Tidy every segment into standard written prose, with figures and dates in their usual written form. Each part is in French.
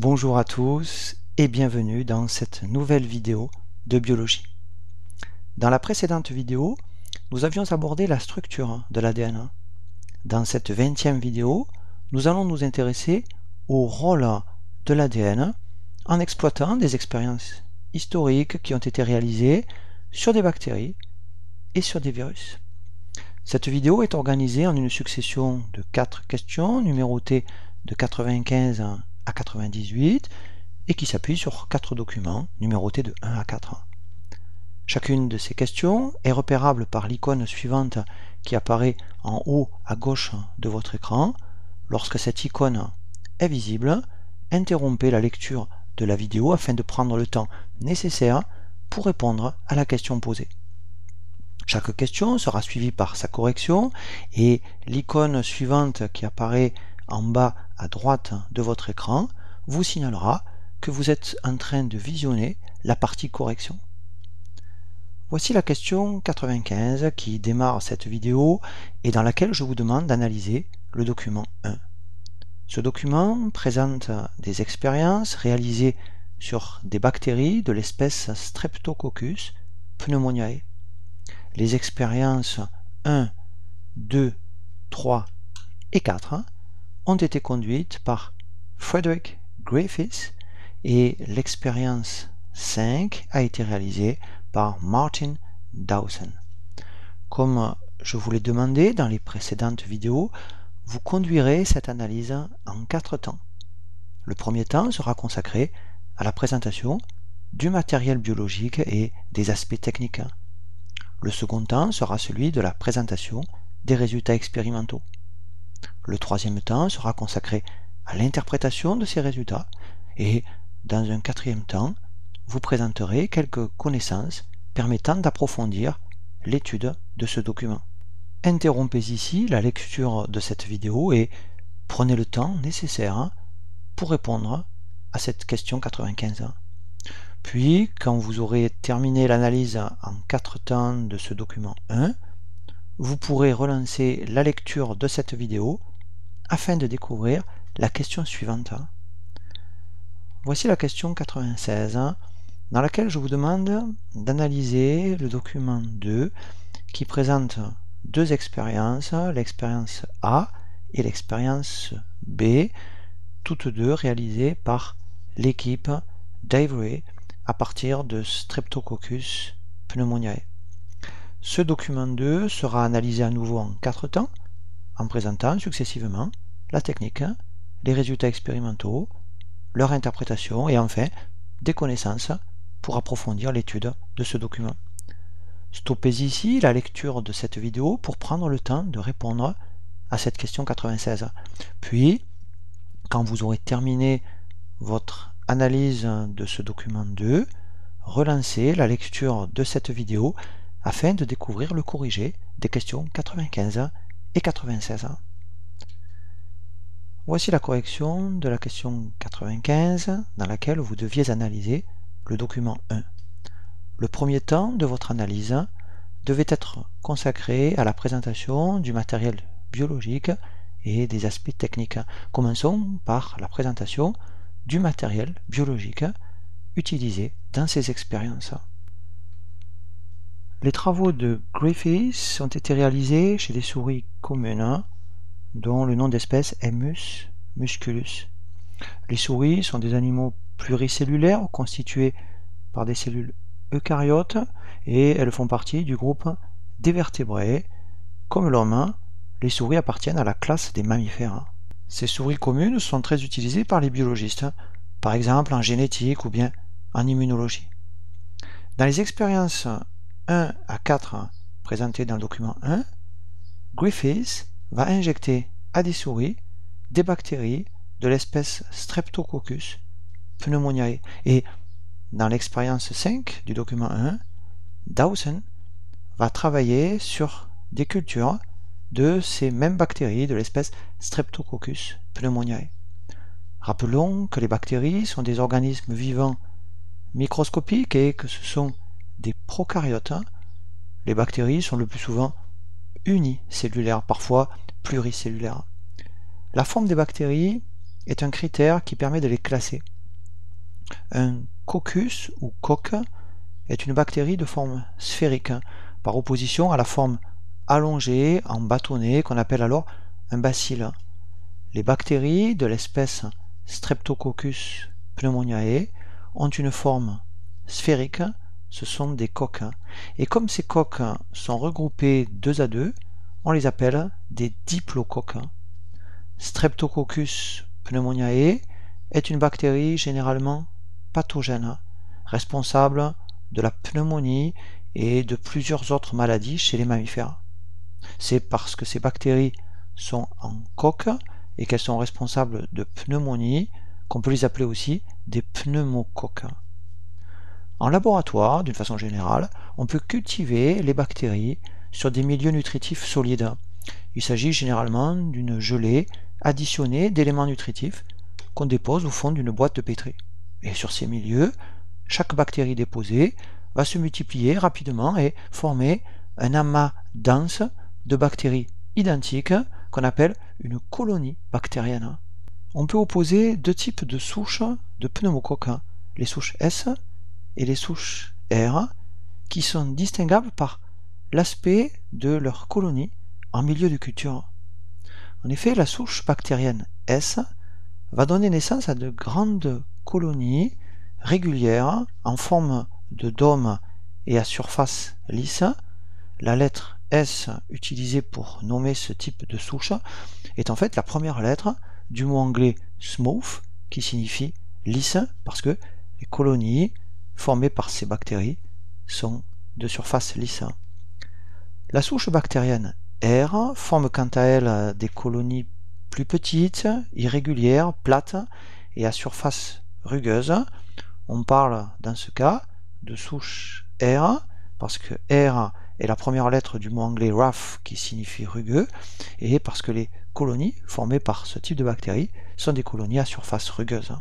Bonjour à tous et bienvenue dans cette nouvelle vidéo de biologie. Dans la précédente vidéo, nous avions abordé la structure de l'ADN. Dans cette 20e vidéo, nous allons nous intéresser au rôle de l'ADN en exploitant des expériences historiques qui ont été réalisées sur des bactéries et sur des virus. Cette vidéo est organisée en une succession de 4 questions numérotées de 95 à 98 et qui s'appuie sur 4 documents numérotés de 1 à 4. Chacune de ces questions est repérable par l'icône suivante qui apparaît en haut à gauche de votre écran. Lorsque cette icône est visible, interrompez la lecture de la vidéo afin de prendre le temps nécessaire pour répondre à la question posée. Chaque question sera suivie par sa correction et l'icône suivante qui apparaît en bas à droite de votre écran vous signalera que vous êtes en train de visionner la partie correction. Voici la question 95 qui démarre cette vidéo et dans laquelle je vous demande d'analyser le document 1. Ce document présente des expériences réalisées sur des bactéries de l'espèce Streptococcus pneumoniae. Les expériences 1, 2, 3 et 4 ont été conduites par Frederick Griffiths et l'expérience 5 a été réalisée par Martin Dawson. Comme je vous l'ai demandé dans les précédentes vidéos, vous conduirez cette analyse en 4 temps. Le premier temps sera consacré à la présentation du matériel biologique et des aspects techniques. Le second temps sera celui de la présentation des résultats expérimentaux. Le troisième temps sera consacré à l'interprétation de ces résultats et, dans un quatrième temps, vous présenterez quelques connaissances permettant d'approfondir l'étude de ce document. Interrompez ici la lecture de cette vidéo et prenez le temps nécessaire pour répondre à cette question 95. Puis, quand vous aurez terminé l'analyse en 4 temps de ce document 1, vous pourrez relancer la lecture de cette vidéo afin de découvrir la question suivante. Voici la question 96, dans laquelle je vous demande d'analyser le document 2 qui présente 2 expériences, l'expérience A et l'expérience B, toutes deux réalisées par l'équipe d'Avery à partir de Streptococcus pneumoniae. Ce document 2 sera analysé à nouveau en 4 temps, en présentant successivement la technique, les résultats expérimentaux, leur interprétation et enfin des connaissances pour approfondir l'étude de ce document. Stoppez ici la lecture de cette vidéo pour prendre le temps de répondre à cette question 96. Puis, quand vous aurez terminé votre analyse de ce document 2, relancez la lecture de cette vidéo afin de découvrir le corrigé des questions 95 et 96. Voici la correction de la question 95 dans laquelle vous deviez analyser le document 1. Le premier temps de votre analyse devait être consacré à la présentation du matériel biologique et des aspects techniques. Commençons par la présentation du matériel biologique utilisé dans ces expériences. Les travaux de Griffiths ont été réalisés chez des souris communes dont le nom d'espèce est Mus musculus. Les souris sont des animaux pluricellulaires constitués par des cellules eucaryotes et elles font partie du groupe des vertébrés. Comme l'homme, les souris appartiennent à la classe des mammifères. Ces souris communes sont très utilisées par les biologistes, par exemple en génétique ou bien en immunologie. Dans les expériences 1 à 4 présentées dans le document 1, Griffiths va injecter à des souris des bactéries de l'espèce Streptococcus pneumoniae. Et dans l'expérience 5 du document 1, Dawson va travailler sur des cultures de ces mêmes bactéries de l'espèce Streptococcus pneumoniae. Rappelons que les bactéries sont des organismes vivants microscopiques et que ce sont des prokaryotes. Les bactéries sont le plus souvent unicellulaires, parfois pluricellulaires. La forme des bactéries est un critère qui permet de les classer. Un coccus ou coque est une bactérie de forme sphérique, par opposition à la forme allongée en bâtonnet qu'on appelle alors un bacille. Les bactéries de l'espèce Streptococcus pneumoniae ont une forme sphérique, ce sont des coques. Et comme ces coques sont regroupées deux à deux, on les appelle des diplocoques. Streptococcus pneumoniae est une bactérie généralement pathogène, responsable de la pneumonie et de plusieurs autres maladies chez les mammifères. C'est parce que ces bactéries sont en coque et qu'elles sont responsables de pneumonie qu'on peut les appeler aussi des pneumocoques. En laboratoire, d'une façon générale, on peut cultiver les bactéries sur des milieux nutritifs solides. Il s'agit généralement d'une gelée additionnée d'éléments nutritifs qu'on dépose au fond d'une boîte de pétri. Et sur ces milieux, chaque bactérie déposée va se multiplier rapidement et former un amas dense de bactéries identiques qu'on appelle une colonie bactérienne. On peut opposer deux types de souches de pneumocoques, les souches S et les souches R, qui sont distinguables par l'aspect de leur colonie en milieu de culture. En effet, la souche bactérienne S va donner naissance à de grandes colonies régulières en forme de dôme et à surface lisse. La lettre S utilisée pour nommer ce type de souche est en fait la première lettre du mot anglais smooth qui signifie lisse parce que les colonies formées par ces bactéries sont de surface lisse. La souche bactérienne R forme quant à elle des colonies plus petites, irrégulières, plates et à surface rugueuse. On parle dans ce cas de souche R parce que R est la première lettre du mot anglais rough qui signifie rugueux et parce que les colonies formées par ce type de bactéries sont des colonies à surface rugueuse.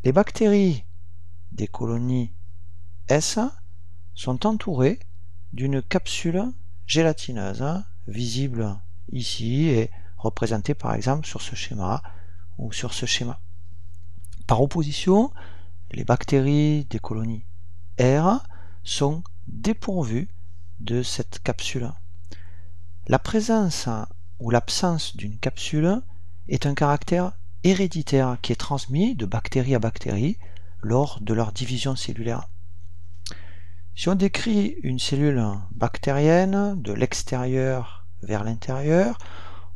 Les bactéries des colonies S sont entourées d'une capsule gélatineuse visible ici et représentée par exemple sur ce schéma ou sur ce schéma. Par opposition, les bactéries des colonies R sont dépourvues de cette capsule. La présence ou l'absence d'une capsule est un caractère héréditaire qui est transmis de bactérie à bactérie lors de leur division cellulaire. Si on décrit une cellule bactérienne de l'extérieur vers l'intérieur,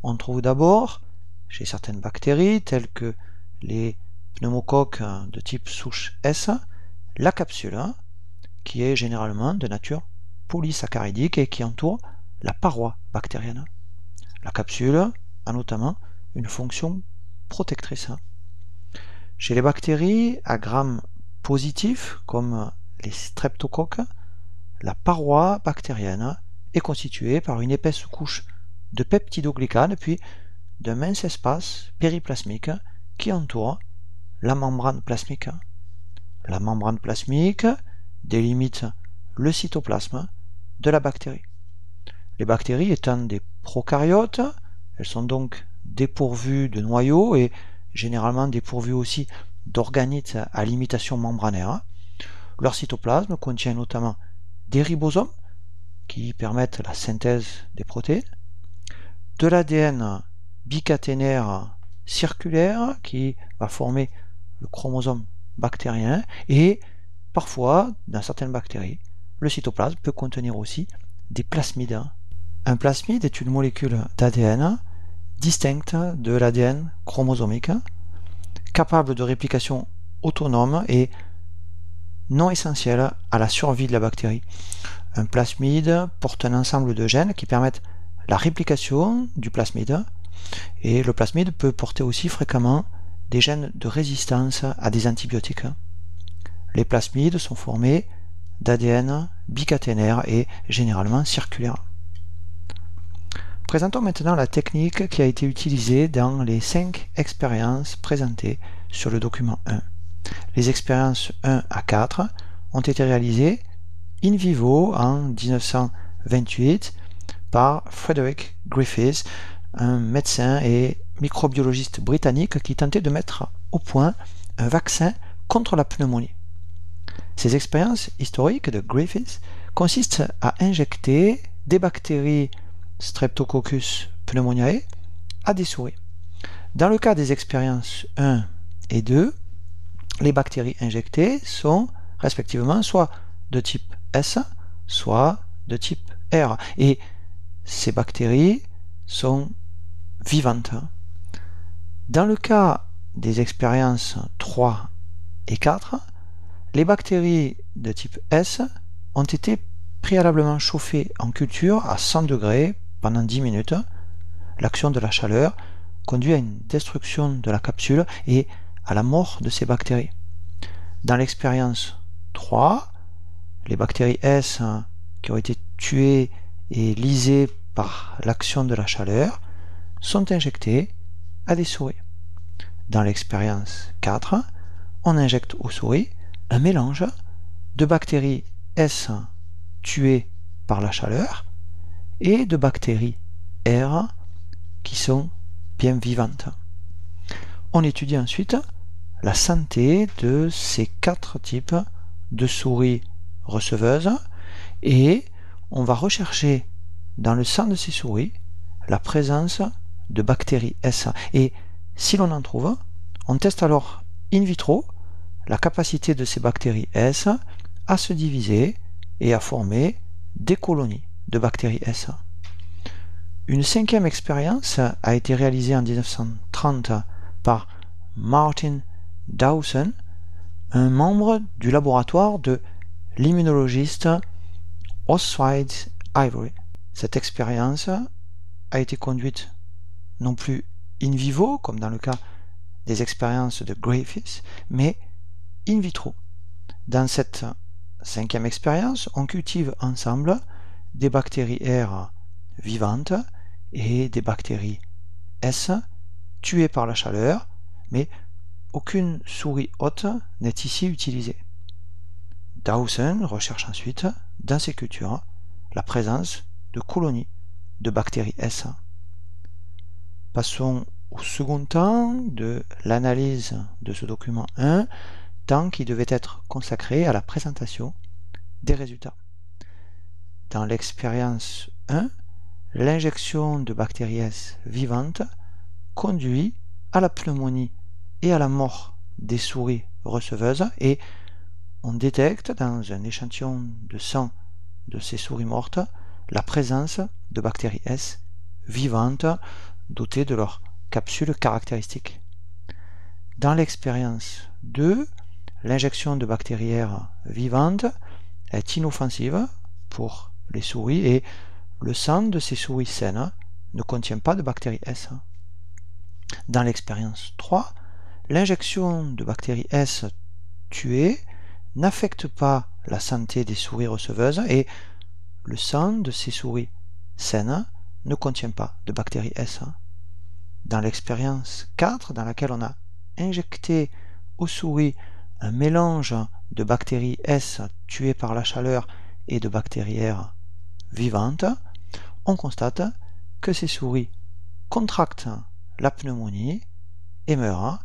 on trouve d'abord, chez certaines bactéries, telles que les pneumocoques de type souche S, la capsule, qui est généralement de nature polysaccharidique et qui entoure la paroi bactérienne. La capsule a notamment une fonction protectrice. Chez les bactéries à gram positif, comme les streptocoques, la paroi bactérienne est constituée par une épaisse couche de peptidoglycanes puis d'un mince espace périplasmique qui entoure la membrane plasmique. La membrane plasmique délimite le cytoplasme de la bactérie. Les bactéries étant des prokaryotes, elles sont donc dépourvues de noyaux et généralement dépourvues aussi d'organites à limitation membranaire. Leur cytoplasme contient notamment des ribosomes qui permettent la synthèse des protéines, de l'ADN bicaténaire circulaire qui va former le chromosome bactérien et parfois, dans certaines bactéries, le cytoplasme peut contenir aussi des plasmides. Un plasmide est une molécule d'ADN distincte de l'ADN chromosomique, capable de réplication autonome et non essentielle à la survie de la bactérie. Un plasmide porte un ensemble de gènes qui permettent la réplication du plasmide et le plasmide peut porter aussi fréquemment des gènes de résistance à des antibiotiques. Les plasmides sont formés d'ADN bicaténaire et généralement circulaire. Présentons maintenant la technique qui a été utilisée dans les 5 expériences présentées sur le document 1. Les expériences 1 à 4 ont été réalisées in vivo en 1928 par Frederick Griffiths, un médecin et microbiologiste britannique qui tentait de mettre au point un vaccin contre la pneumonie. Ces expériences historiques de Griffith consistent à injecter des bactéries Streptococcus pneumoniae à des souris. Dans le cas des expériences 1 et 2, les bactéries injectées sont respectivement soit de type S, soit de type R. Et ces bactéries sont vivantes. Dans le cas des expériences 3 et 4, les bactéries de type S ont été préalablement chauffées en culture à 100 degrés pendant 10 minutes. L'action de la chaleur conduit à une destruction de la capsule et à la mort de ces bactéries. Dans l'expérience 3, les bactéries S qui ont été tuées et lysées par l'action de la chaleur sont injectées à des souris. Dans l'expérience 4, on injecte aux souris un mélange de bactéries S tuées par la chaleur et de bactéries R qui sont bien vivantes. On étudie ensuite la santé de ces 4 types de souris receveuses et on va rechercher dans le sang de ces souris la présence de bactéries S. Et si l'on en trouve, on teste alors in vitro la capacité de ces bactéries S à se diviser et à former des colonies de bactéries S. Une 5e expérience a été réalisée en 1930 par Martin Dawson, un membre du laboratoire de l'immunologiste Oswald Ivory. Cette expérience a été conduite non plus in vivo, comme dans le cas des expériences de Griffith, mais in vitro. Dans cette 5e expérience, on cultive ensemble des bactéries R vivantes et des bactéries S tuées par la chaleur, mais aucune souris hôte n'est ici utilisée. Dawson recherche ensuite, dans ces cultures, la présence de colonies de bactéries S. Passons au second temps de l'analyse de ce document 1, temps qui devait être consacré à la présentation des résultats. Dans l'expérience 1, l'injection de bactéries S vivantes conduit à la pneumonie et à la mort des souris receveuses et on détecte dans un échantillon de sang de ces souris mortes la présence de bactéries S vivantes dotées de leurs capsules caractéristiques. Dans l'expérience 2, l'injection de bactéries R vivantes est inoffensive pour les souris et le sang de ces souris saines ne contient pas de bactéries S. Dans l'expérience 3, l'injection de bactéries S tuées n'affecte pas la santé des souris receveuses et le sang de ces souris saines ne contient pas de bactéries S. Dans l'expérience 4, dans laquelle on a injecté aux souris un mélange de bactéries S tuées par la chaleur et de bactéries R vivantes, on constate que ces souris contractent la pneumonie et meurent,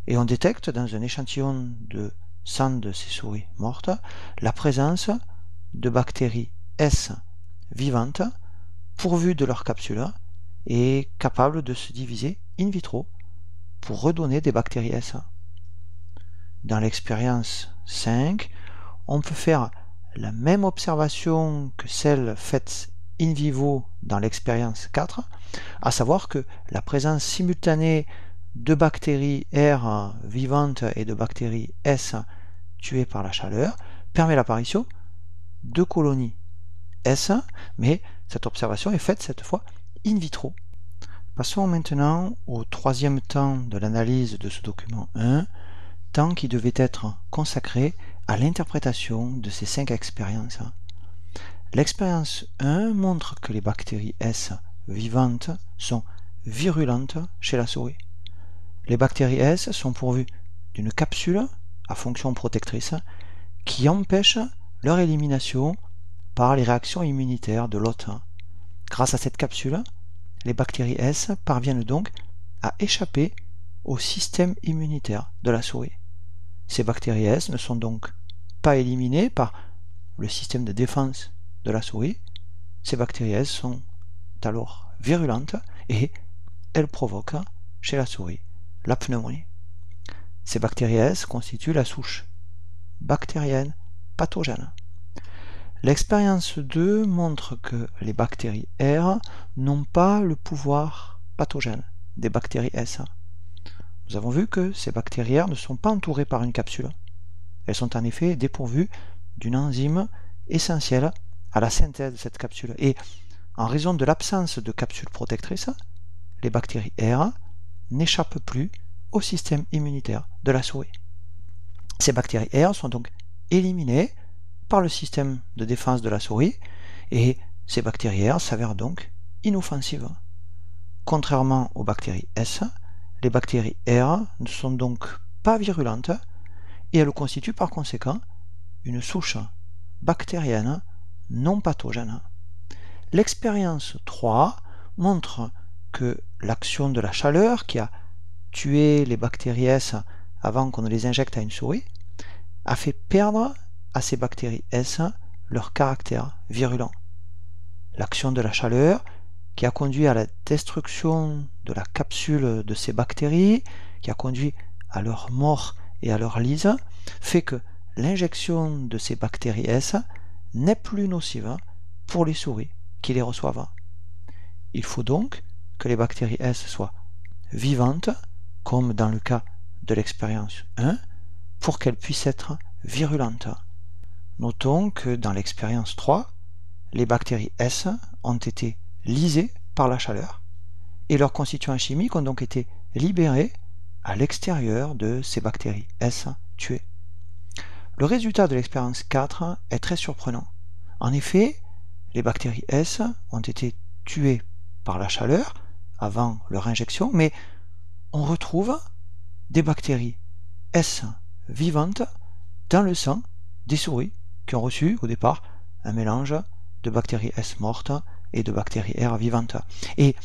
et on détecte dans un échantillon de sang de ces souris mortes la présence de bactéries S vivantes pourvues de leur capsule et capables de se diviser in vitro pour redonner des bactéries S. Dans l'expérience 5, on peut faire la même observation que celle faite in vivo dans l'expérience 4, à savoir que la présence simultanée de bactéries R vivantes et de bactéries S tuées par la chaleur permet l'apparition de colonies S, mais cette observation est faite cette fois in vitro. Passons maintenant au 3e temps de l'analyse de ce document 1, temps qui devait être consacré à l'interprétation de ces 5 expériences. L'expérience 1 montre que les bactéries S vivantes sont virulentes chez la souris. Les bactéries S sont pourvues d'une capsule à fonction protectrice qui empêche leur élimination par les réactions immunitaires de l'hôte. Grâce à cette capsule, les bactéries S parviennent donc à échapper au système immunitaire de la souris. Ces bactéries S ne sont donc pas éliminées par le système de défense de la souris. Ces bactéries S sont alors virulentes et elles provoquent chez la souris la pneumonie. Ces bactéries S constituent la souche bactérienne pathogène. L'expérience 2 montre que les bactéries R n'ont pas le pouvoir pathogène des bactéries S. Nous avons vu que ces bactéries R ne sont pas entourées par une capsule. Elles sont en effet dépourvues d'une enzyme essentielle à la synthèse de cette capsule. Et en raison de l'absence de capsule protectrice, les bactéries R n'échappent plus au système immunitaire de la souris. Ces bactéries R sont donc éliminées par le système de défense de la souris et ces bactéries R s'avèrent donc inoffensives. Contrairement aux bactéries S, les bactéries R ne sont donc pas virulentes et elles constituent par conséquent une souche bactérienne non pathogène. L'expérience 3 montre que l'action de la chaleur qui a tué les bactéries S avant qu'on ne les injecte à une souris a fait perdre à ces bactéries S leur caractère virulent. L'action de la chaleur qui a conduit à la destruction de la capsule de ces bactéries, qui a conduit à leur mort et à leur lyse, fait que l'injection de ces bactéries S n'est plus nocive pour les souris qui les reçoivent. Il faut donc que les bactéries S soient vivantes, comme dans le cas de l'expérience 1, pour qu'elles puissent être virulentes. Notons que dans l'expérience 3, les bactéries S ont été lysées par la chaleur et leurs constituants chimiques ont donc été libérés à l'extérieur de ces bactéries S tuées. Le résultat de l'expérience 4 est très surprenant. En effet, les bactéries S ont été tuées par la chaleur avant leur injection, mais on retrouve des bactéries S vivantes dans le sang des souris qui ont reçu au départ un mélange de bactéries S mortes et de bactéries R vivantes. Et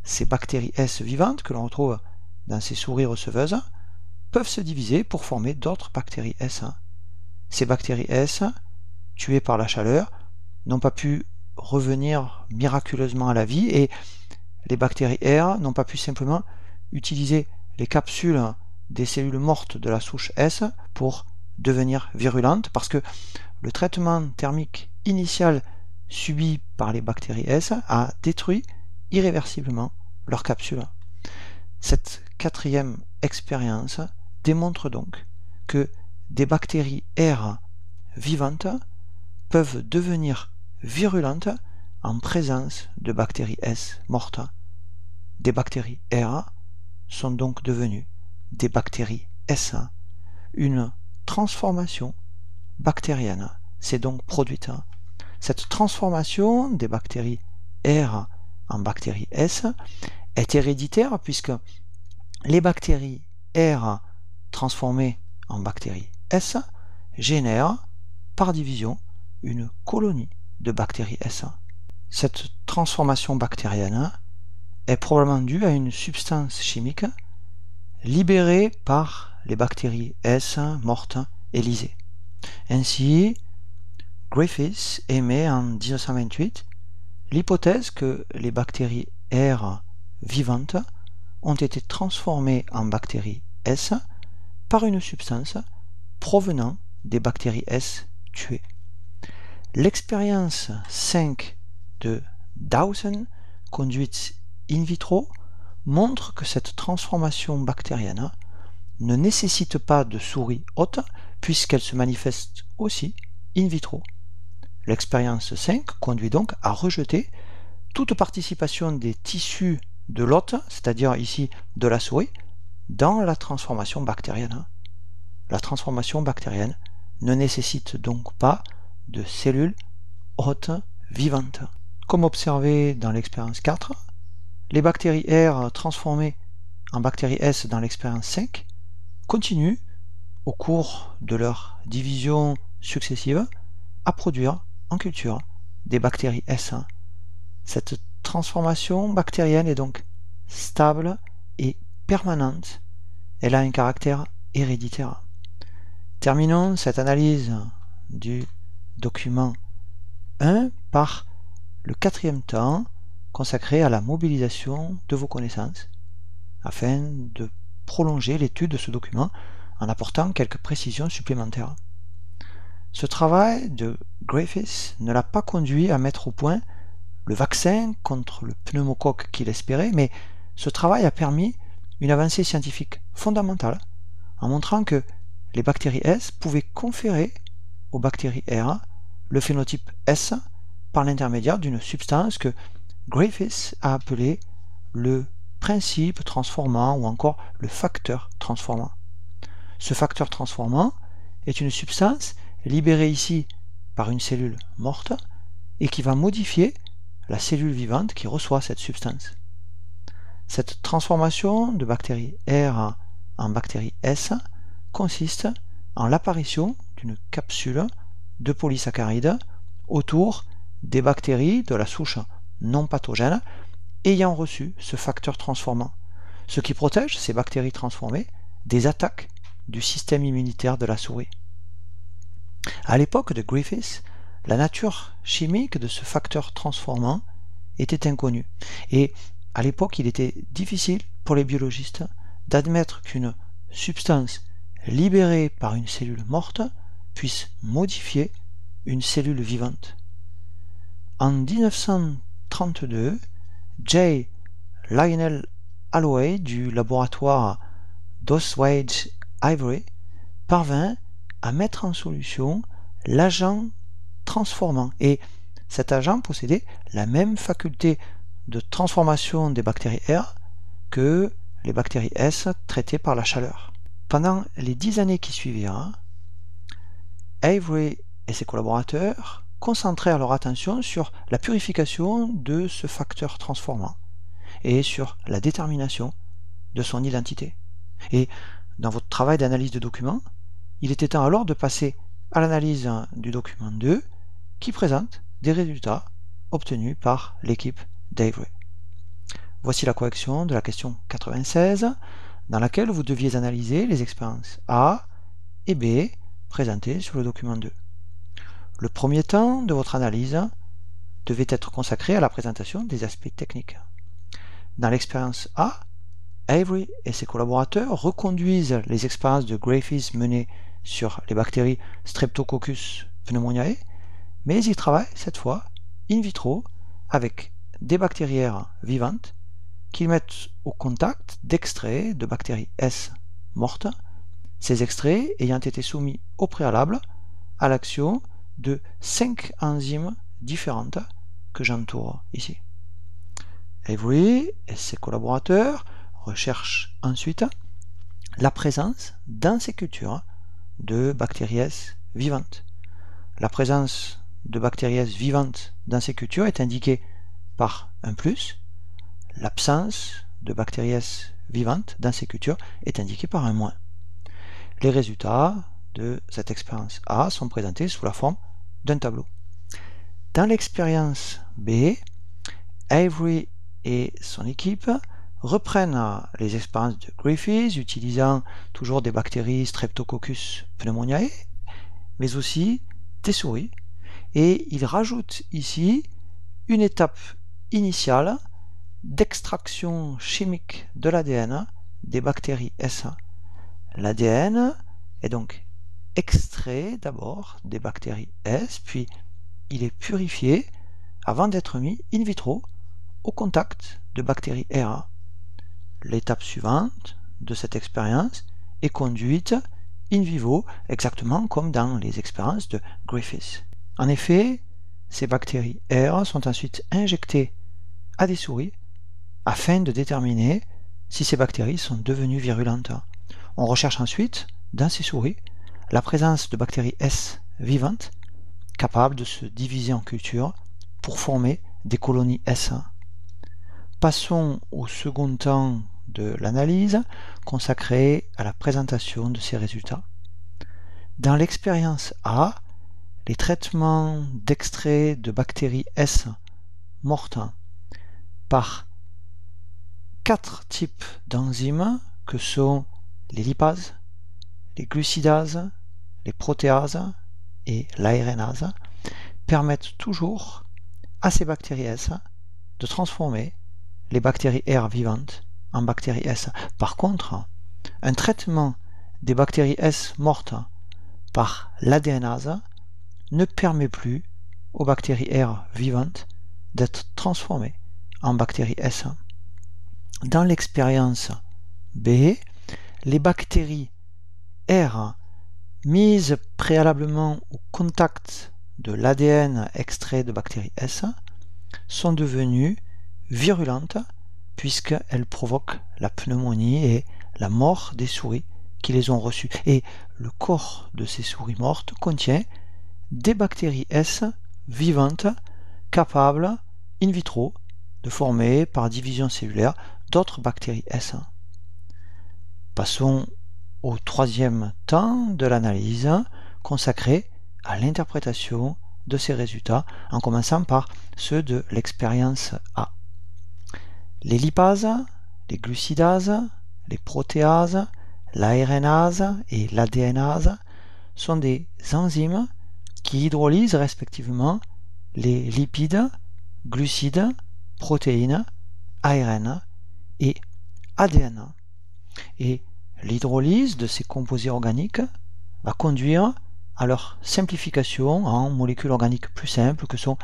ces bactéries S vivantes que l'on retrouve dans ces souris receveuses peuvent se diviser pour former d'autres bactéries S. Ces bactéries S, tuées par la chaleur, n'ont pas pu revenir miraculeusement à la vie et les bactéries R n'ont pas pu simplement utiliser les capsules des cellules mortes de la souche S pour devenir virulentes parce que le traitement thermique initial subi par les bactéries S a détruit irréversiblement leur capsule. Cette quatrième expérience démontre donc que des bactéries R vivantes peuvent devenir virulentes en présence de bactéries S mortes. Des bactéries R sont donc devenues des bactéries S. Une transformation bactérienne s'est donc produite. Cette transformation des bactéries R en bactéries S est héréditaire puisque les bactéries R transformées en bactéries S génèrent par division une colonie de bactéries S. Cette transformation bactérienne est probablement due à une substance chimique libérée par les bactéries S mortes et lysées. Ainsi, Griffiths émet en 1928 l'hypothèse que les bactéries R vivantes ont été transformées en bactéries S par une substance provenant des bactéries S tuées. L'expérience 5 de Dawson, conduite in vitro, montre que cette transformation bactérienne ne nécessite pas de souris hôte puisqu'elle se manifeste aussi in vitro. L'expérience 5 conduit donc à rejeter toute participation des tissus de l'hôte, c'est-à-dire ici de la souris, dans la transformation bactérienne. La transformation bactérienne ne nécessite donc pas de cellules hôtes vivantes. Comme observé dans l'expérience 4, les bactéries R transformées en bactéries S dans l'expérience 5 continuent, au cours de leur division successive, à produire en culture des bactéries S. Cette transformation bactérienne est donc stable et permanente. Elle a un caractère héréditaire. Terminons cette analyse du document 1 par le 4e temps consacré à la mobilisation de vos connaissances afin de prolonger l'étude de ce document en apportant quelques précisions supplémentaires. Ce travail de Griffiths ne l'a pas conduit à mettre au point le vaccin contre le pneumocoque qu'il espérait, mais ce travail a permis une avancée scientifique fondamentale en montrant que les bactéries S pouvaient conférer aux bactéries R le phénotype S par l'intermédiaire d'une substance que Griffiths a appelée le principe transformant ou encore le facteur transformant. Ce facteur transformant est une substance libérée ici par une cellule morte et qui va modifier la cellule vivante qui reçoit cette substance. Cette transformation de bactérie R en bactérie S consiste en l'apparition d'une capsule de polysaccharides autour des bactéries de la souche non pathogène ayant reçu ce facteur transformant, ce qui protège ces bactéries transformées des attaques du système immunitaire de la souris. À l'époque de Griffiths, la nature chimique de ce facteur transformant était inconnue, et à l'époque il était difficile pour les biologistes d'admettre qu'une substance libérée par une cellule morte puisse modifier une cellule vivante. En 1932, J. Lionel Alloway du laboratoire d'Oswego Ivory parvint à mettre en solution l'agent transformant, et cet agent possédait la même faculté de transformation des bactéries R que les bactéries S traitées par la chaleur. Pendant les 10 années qui suivirent, Avery et ses collaborateurs concentrèrent leur attention sur la purification de ce facteur transformant et sur la détermination de son identité. Et dans votre travail d'analyse de document, il était temps alors de passer à l'analyse du document 2 qui présente des résultats obtenus par l'équipe d'Avery. Voici la correction de la question 96 dans laquelle vous deviez analyser les expériences A et B présentées sur le document 2. Le premier temps de votre analyse devait être consacré à la présentation des aspects techniques. Dans l'expérience A, Avery et ses collaborateurs reconduisent les expériences de Griffiths menées sur les bactéries Streptococcus pneumoniae, mais ils travaillent cette fois in vitro avec des bactéries R vivantes qu'ils mettent au contact d'extraits de bactéries S mortes, ces extraits ayant été soumis au préalable à l'action de 5 enzymes différentes que j'entoure ici. Avery et ses collaborateurs recherchent ensuite la présence dans ces cultures de bactéries S vivantes. La présence de bactéries S vivantes dans ces cultures est indiquée par un plus. L'absence de bactéries S vivantes dans ces cultures est indiquée par un moins. Les résultats de cette expérience A sont présentés sous la forme d'un tableau. Dans l'expérience B, Avery et son équipe reprennent les expériences de Griffiths utilisant toujours des bactéries Streptococcus pneumoniae, mais aussi des souris, et ils rajoutent ici une étape initiale d'extraction chimique de l'ADN des bactéries S. L'ADN est donc extrait d'abord des bactéries S, puis il est purifié avant d'être mis in vitro au contact de bactéries R. L'étape suivante de cette expérience est conduite in vivo, exactement comme dans les expériences de Griffiths. En effet, ces bactéries R sont ensuite injectées à des souris afin de déterminer si ces bactéries sont devenues virulentes. On recherche ensuite, dans ces souris, la présence de bactéries S vivantes capables de se diviser en culture pour former des colonies S. Passons au second temps de l'analyse consacré à la présentation de ces résultats. Dans l'expérience A, les traitements d'extraits de bactéries S mortes par 4 types d'enzymes que sont les lipases, les glucidases, les protéases et l'aérénase permettent toujours à ces bactéries S de transformer les bactéries R vivantes en bactéries S. Par contre, un traitement des bactéries S mortes par l'adénase ne permet plus aux bactéries R vivantes d'être transformées en bactéries S. Dans l'expérience B, les bactéries R mises préalablement au contact de l'ADN extrait de bactéries S sont devenues virulentes puisqu'elles provoquent la pneumonie et la mort des souris qui les ont reçues. Et le corps de ces souris mortes contient des bactéries S vivantes capables in vitro de former par division cellulaire d'autres bactéries S. Passons au troisième temps de l'analyse consacré à l'interprétation de ces résultats en commençant par ceux de l'expérience A. Les lipases, les glucidases, les protéases, l'aérénase et l'adénase sont des enzymes qui hydrolysent respectivement les lipides, glucides, protéines, ARN et ADN. Et l'hydrolyse de ces composés organiques va conduire à leur simplification en molécules organiques plus simples que sont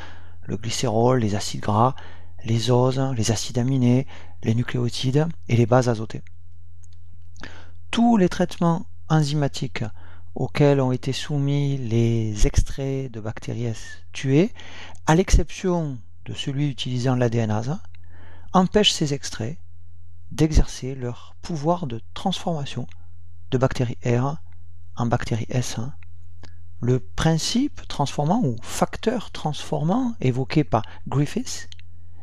le glycérol, les acides gras, les oses, les acides aminés, les nucléotides et les bases azotées. Tous les traitements enzymatiques auxquels ont été soumis les extraits de bactéries S tuées, à l'exception de celui utilisant l'adénase, empêchent ces extraits d'exercer leur pouvoir de transformation de bactéries R en bactéries S. Le principe transformant ou facteur transformant évoqué par Griffiths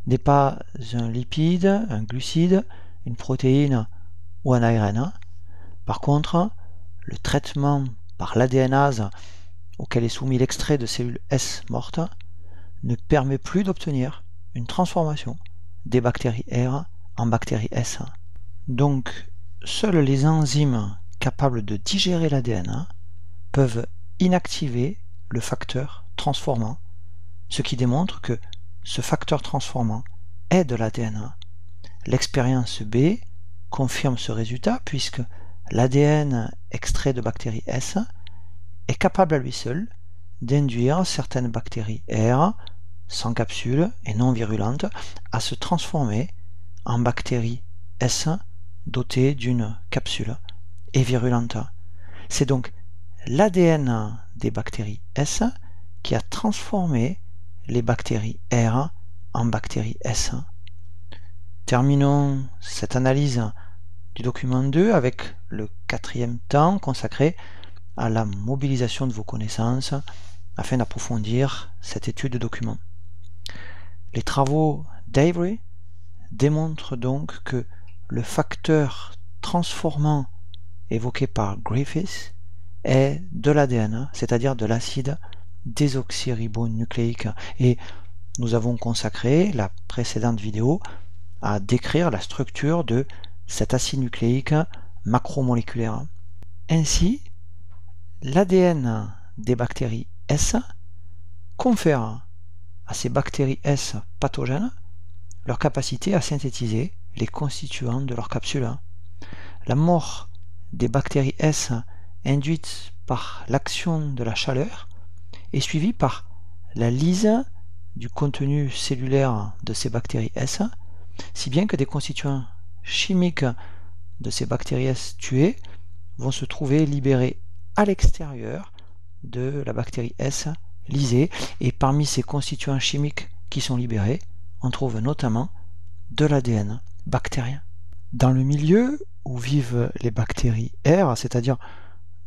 n'est pas un lipide, un glucide, une protéine ou un ARN. Par contre, le traitement par l'adénase auquel est soumis l'extrait de cellules S mortes ne permet plus d'obtenir une transformation des bactéries R en bactéries S. Donc, seuls les enzymes capables de digérer l'ADN peuvent inactiver le facteur transformant, ce qui démontre que ce facteur transformant est de l'ADN. L'expérience B confirme ce résultat puisque l'ADN extrait de bactéries S est capable à lui seul d'induire certaines bactéries R sans capsule et non virulentes à se transformer en bactéries S dotées d'une capsule et virulentes. C'est donc l'ADN des bactéries S qui a transformé les bactéries R en bactéries S. Terminons cette analyse du document 2 avec le quatrième temps consacré à la mobilisation de vos connaissances afin d'approfondir cette étude de document. Les travaux d'Avery démontrent donc que le facteur transformant évoqué par Griffiths est de l'ADN, c'est-à-dire de l'acide désoxyribonucléique. Et nous avons consacré la précédente vidéo à décrire la structure de cet acide nucléique macromoléculaire. Ainsi, l'ADN des bactéries S confère à ces bactéries S pathogènes leur capacité à synthétiser les constituants de leur capsule. La mort des bactéries S induite par l'action de la chaleur est suivie par la lyse du contenu cellulaire de ces bactéries S, si bien que des constituants chimiques de ces bactéries S tuées vont se trouver libérés à l'extérieur de la bactérie S lysée, et parmi ces constituants chimiques qui sont libérés, on trouve notamment de l'ADN bactérien. Dans le milieu où vivent les bactéries R, c'est-à-dire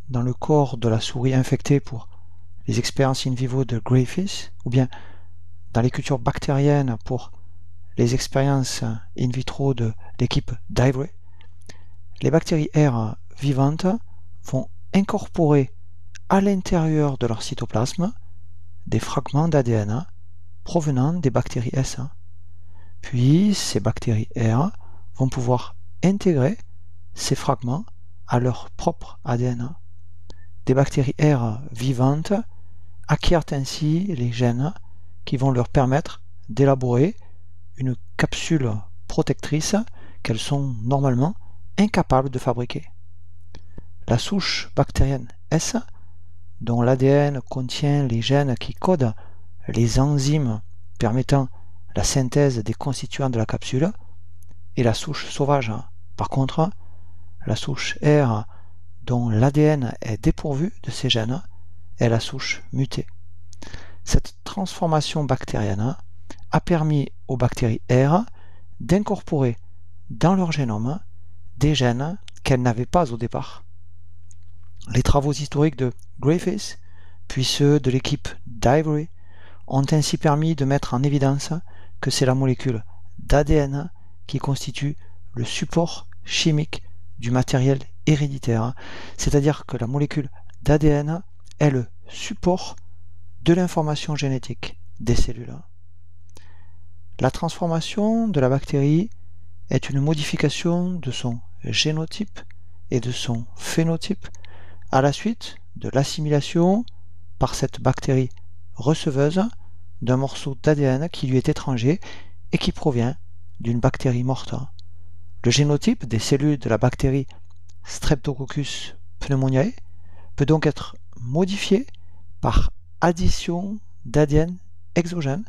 dans le corps de la souris infectée pour les expériences in vivo de Griffiths, ou bien dans les cultures bactériennes pour les expériences in vitro de l'équipe d'Avery, les bactéries R vivantes vont incorporer à l'intérieur de leur cytoplasme des fragments d'ADN provenant des bactéries S. Puis ces bactéries R vont pouvoir intégrer ces fragments à leur propre ADN. des bactéries R vivantes acquièrent ainsi les gènes qui vont leur permettre d'élaborer une capsule protectrice qu'elles sont normalement incapables de fabriquer. La souche bactérienne S, dont l'ADN contient les gènes qui codent les enzymes permettant la synthèse des constituants de la capsule, est la souche sauvage. Par contre, la souche R, dont l'ADN est dépourvu de ces gènes, est la souche mutée. Cette transformation bactérienne a permis aux bactéries R d'incorporer dans leur génome des gènes qu'elles n'avaient pas au départ. Les travaux historiques de Griffith, puis ceux de l'équipe d'Ivory, ont ainsi permis de mettre en évidence que c'est la molécule d'ADN qui constitue le support chimique du matériel héréditaire, c'est-à-dire que la molécule d'ADN est le support de l'information génétique des cellules. La transformation de la bactérie est une modification de son génotype et de son phénotype à la suite de l'assimilation par cette bactérie receveuse d'un morceau d'ADN qui lui est étranger et qui provient d'une bactérie morte. Le génotype des cellules de la bactérie Streptococcus pneumoniae peut donc être modifié par addition d'ADN exogène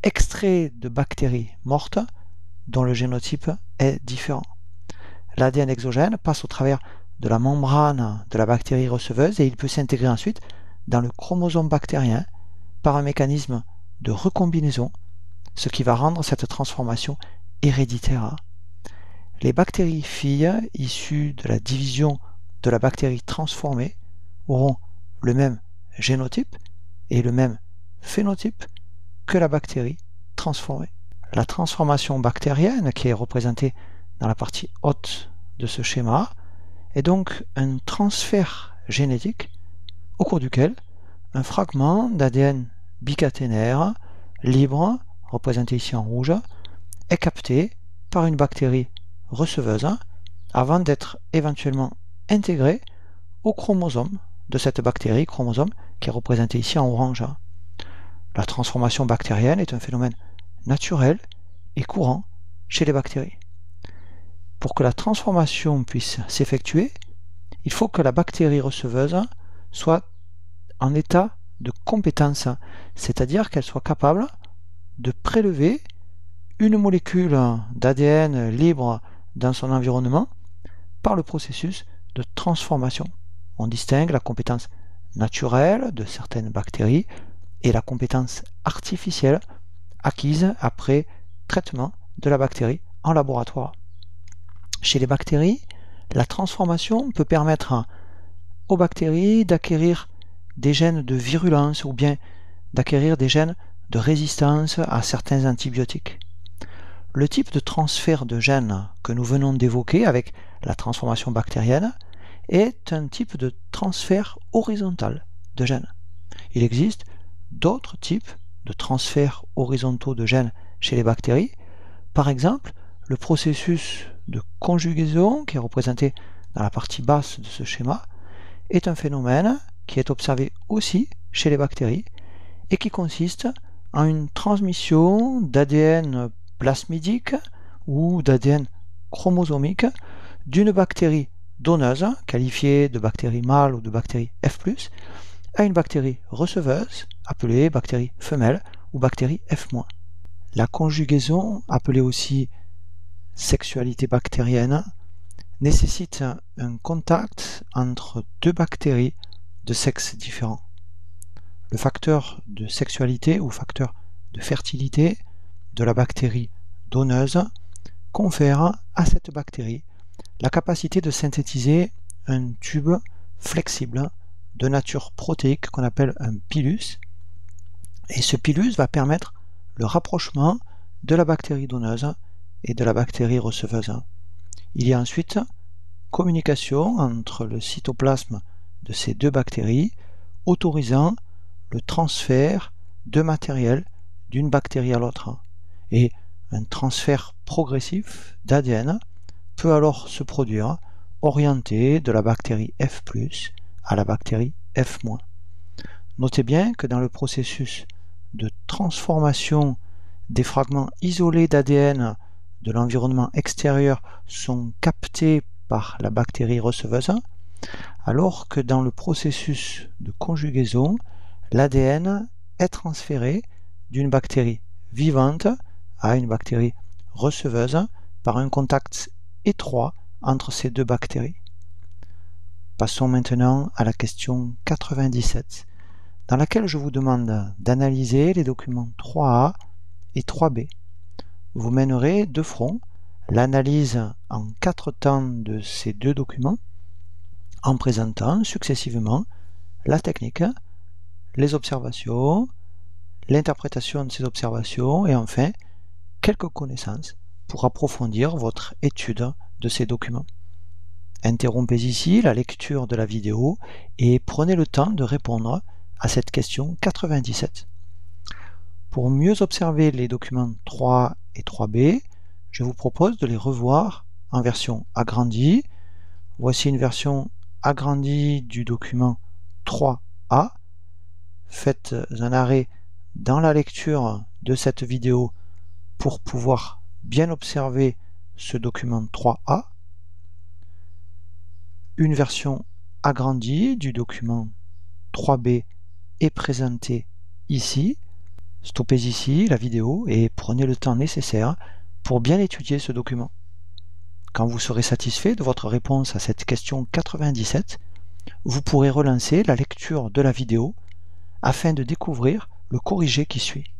extrait de bactéries mortes dont le génotype est différent. L'ADN exogène passe au travers de la membrane de la bactérie receveuse et il peut s'intégrer ensuite dans le chromosome bactérien par un mécanisme de recombinaison, ce qui va rendre cette transformation héréditaire. Les bactéries filles issues de la division de la bactérie transformée auront le même génotype et le même phénotype que la bactérie transformée. La transformation bactérienne, qui est représentée dans la partie haute de ce schéma, est donc un transfert génétique au cours duquel un fragment d'ADN bicaténaire libre, représenté ici en rouge, est capté par une bactérie receveuse avant d'être éventuellement intégré au chromosome de cette bactérie, chromosome qui est représenté ici en orange. La transformation bactérienne est un phénomène naturel et courant chez les bactéries. Pour que la transformation puisse s'effectuer, il faut que la bactérie receveuse soit en état de compétence, c'est-à-dire qu'elle soit capable de prélever une molécule d'ADN libre dans son environnement par le processus de transformation. On distingue la compétence naturelle de certaines bactéries et la compétence artificielle acquise après traitement de la bactérie en laboratoire. Chez les bactéries, la transformation peut permettre aux bactéries d'acquérir des gènes de virulence ou bien d'acquérir des gènes de résistance à certains antibiotiques. Le type de transfert de gènes que nous venons d'évoquer avec la transformation bactérienne est un type de transfert horizontal de gènes. Il existe d'autres types de transferts horizontaux de gènes chez les bactéries. Par exemple, le processus de conjugaison, qui est représenté dans la partie basse de ce schéma, est un phénomène qui est observé aussi chez les bactéries et qui consiste en une transmission d'ADN plasmidique ou d'ADN chromosomique d'une bactérie donneuse, qualifiée de bactérie mâle ou de bactérie F+, à une bactérie receveuse, appelée bactérie femelle ou bactérie F-. La conjugaison, appelée aussi sexualité bactérienne, nécessite un contact entre deux bactéries de sexes différents. Le facteur de sexualité ou facteur de fertilité de la bactérie donneuse confère à cette bactérie la capacité de synthétiser un tube flexible de nature protéique qu'on appelle un pilus, et ce pilus va permettre le rapprochement de la bactérie donneuse et de la bactérie receveuse. Il y a ensuite communication entre le cytoplasme de ces deux bactéries, autorisant le transfert de matériel d'une bactérie à l'autre. Et un transfert progressif d'ADN peut alors se produire, orienté de la bactérie F+ à la bactérie F-. Notez bien que dans le processus de transformation des fragments isolés d'ADN de l'environnement extérieur sont captés par la bactérie receveuse, alors que dans le processus de conjugaison, l'ADN est transféré d'une bactérie vivante à une bactérie receveuse par un contact étroit entre ces deux bactéries. Passons maintenant à la question 97, dans laquelle je vous demande d'analyser les documents 3A et 3B. Vous mènerez de front l'analyse en 4 temps de ces deux documents en présentant successivement la technique, les observations, l'interprétation de ces observations et enfin quelques connaissances pour approfondir votre étude de ces documents. Interrompez ici la lecture de la vidéo et prenez le temps de répondre à cette question 97. Pour mieux observer les documents 3 et 3B, je vous propose de les revoir en version agrandie. Voici une version agrandie du document 3A. Faites un arrêt dans la lecture de cette vidéo pour pouvoir bien observer ce document 3A. Une version agrandie du document 3B est présentée ici. Stoppez ici la vidéo et prenez le temps nécessaire pour bien étudier ce document. Quand vous serez satisfait de votre réponse à cette question 97, vous pourrez relancer la lecture de la vidéo afin de découvrir le corrigé qui suit.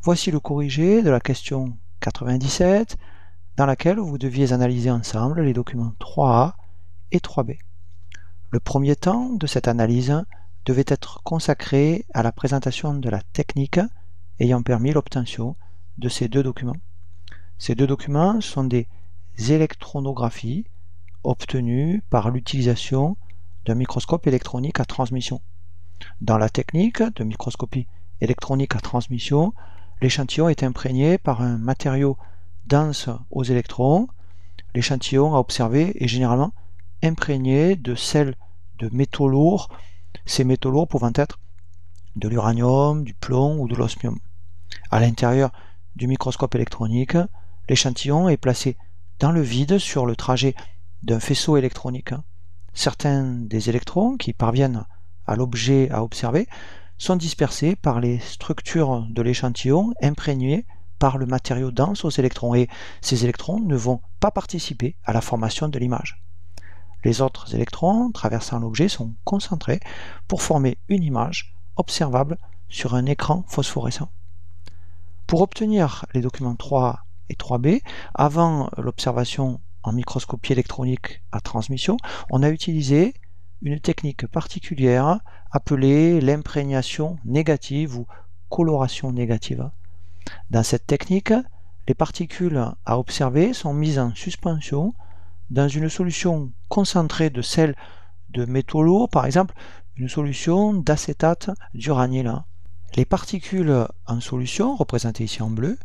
Voici le corrigé de la question 97 dans laquelle vous deviez analyser ensemble les documents 3A et 3B. Le premier temps de cette analyse devait être consacré à la présentation de la technique ayant permis l'obtention de ces deux documents. Ces deux documents sont des électronographies obtenues par l'utilisation d'un microscope électronique à transmission. Dans la technique de microscopie électronique à transmission, l'échantillon est imprégné par un matériau dense aux électrons. L'échantillon à observer est généralement imprégné de sels de métaux lourds, ces métaux lourds pouvant être de l'uranium, du plomb ou de l'osmium. À l'intérieur du microscope électronique, l'échantillon est placé dans le vide sur le trajet d'un faisceau électronique. Certains des électrons qui parviennent à l'objet à observer sont dispersés par les structures de l'échantillon imprégnées par le matériau dense aux électrons et ces électrons ne vont pas participer à la formation de l'image. Les autres électrons traversant l'objet sont concentrés pour former une image observable sur un écran phosphorescent. Pour obtenir les documents 3A et 3B, avant l'observation en microscopie électronique à transmission, on a utilisé une technique particulière appelée l'imprégnation négative ou coloration négative. Dans cette technique, les particules à observer sont mises en suspension dans une solution concentrée de sels de métaux lourds, par exemple une solution d'acétate d'uranyl. Les particules en solution, représentées ici en bleu,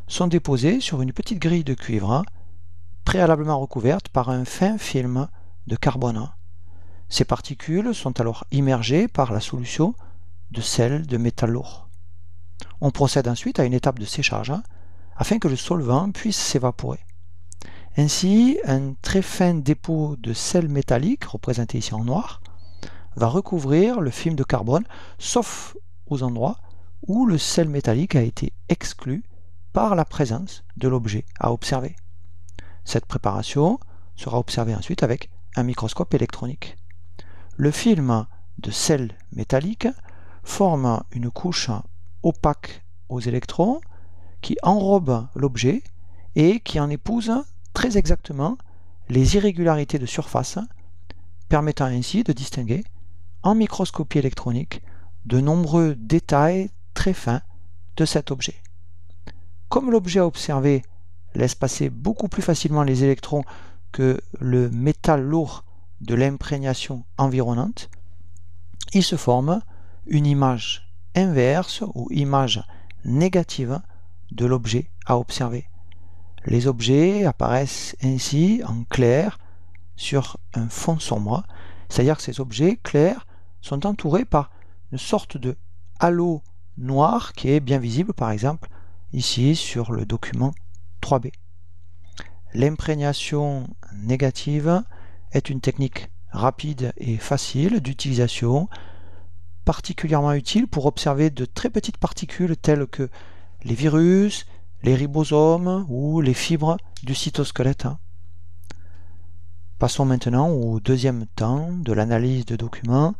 sont déposées sur une petite grille de cuivre, préalablement recouverte par un fin film de carbone. Ces particules sont alors immergées par la solution de sel de métal lourd. On procède ensuite à une étape de séchage afin que le solvant puisse s'évaporer. Ainsi, un très fin dépôt de sel métallique, représenté ici en noir, va recouvrir le film de carbone, sauf aux endroits où le sel métallique a été exclu par la présence de l'objet à observer. Cette préparation sera observée ensuite avec un microscope électronique. Le film de sel métallique forme une couche opaque aux électrons qui enrobe l'objet et qui en épouse très exactement les irrégularités de surface, permettant ainsi de distinguer en microscopie électronique de nombreux détails très fins de cet objet. Comme l'objet à observer laisse passer beaucoup plus facilement les électrons que le métal lourd de l'imprégnation environnante, il se forme une image inverse ou image négative de l'objet à observer. Les objets apparaissent ainsi en clair sur un fond sombre C'est-à-dire que ces objets clairs sont entourés par une sorte de halo noir qui est bien visible, par exemple, ici sur le document 3B. L'imprégnation négative est une technique rapide et facile d'utilisation, particulièrement utile pour observer de très petites particules telles que les virus, les ribosomes ou les fibres du cytosquelette. Passons maintenant au deuxième temps de l'analyse de documents,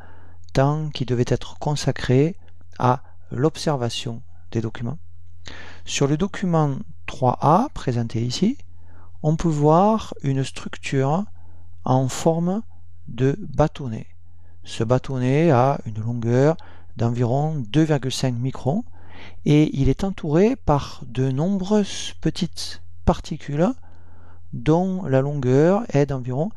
temps qui devait être consacré à l'observation des documents. Sur le document 3A présenté ici, on peut voir une structure en forme de bâtonnet. Ce bâtonnet a une longueur d'environ 2,5 microns et il est entouré par de nombreuses petites particules dont la longueur est d'environ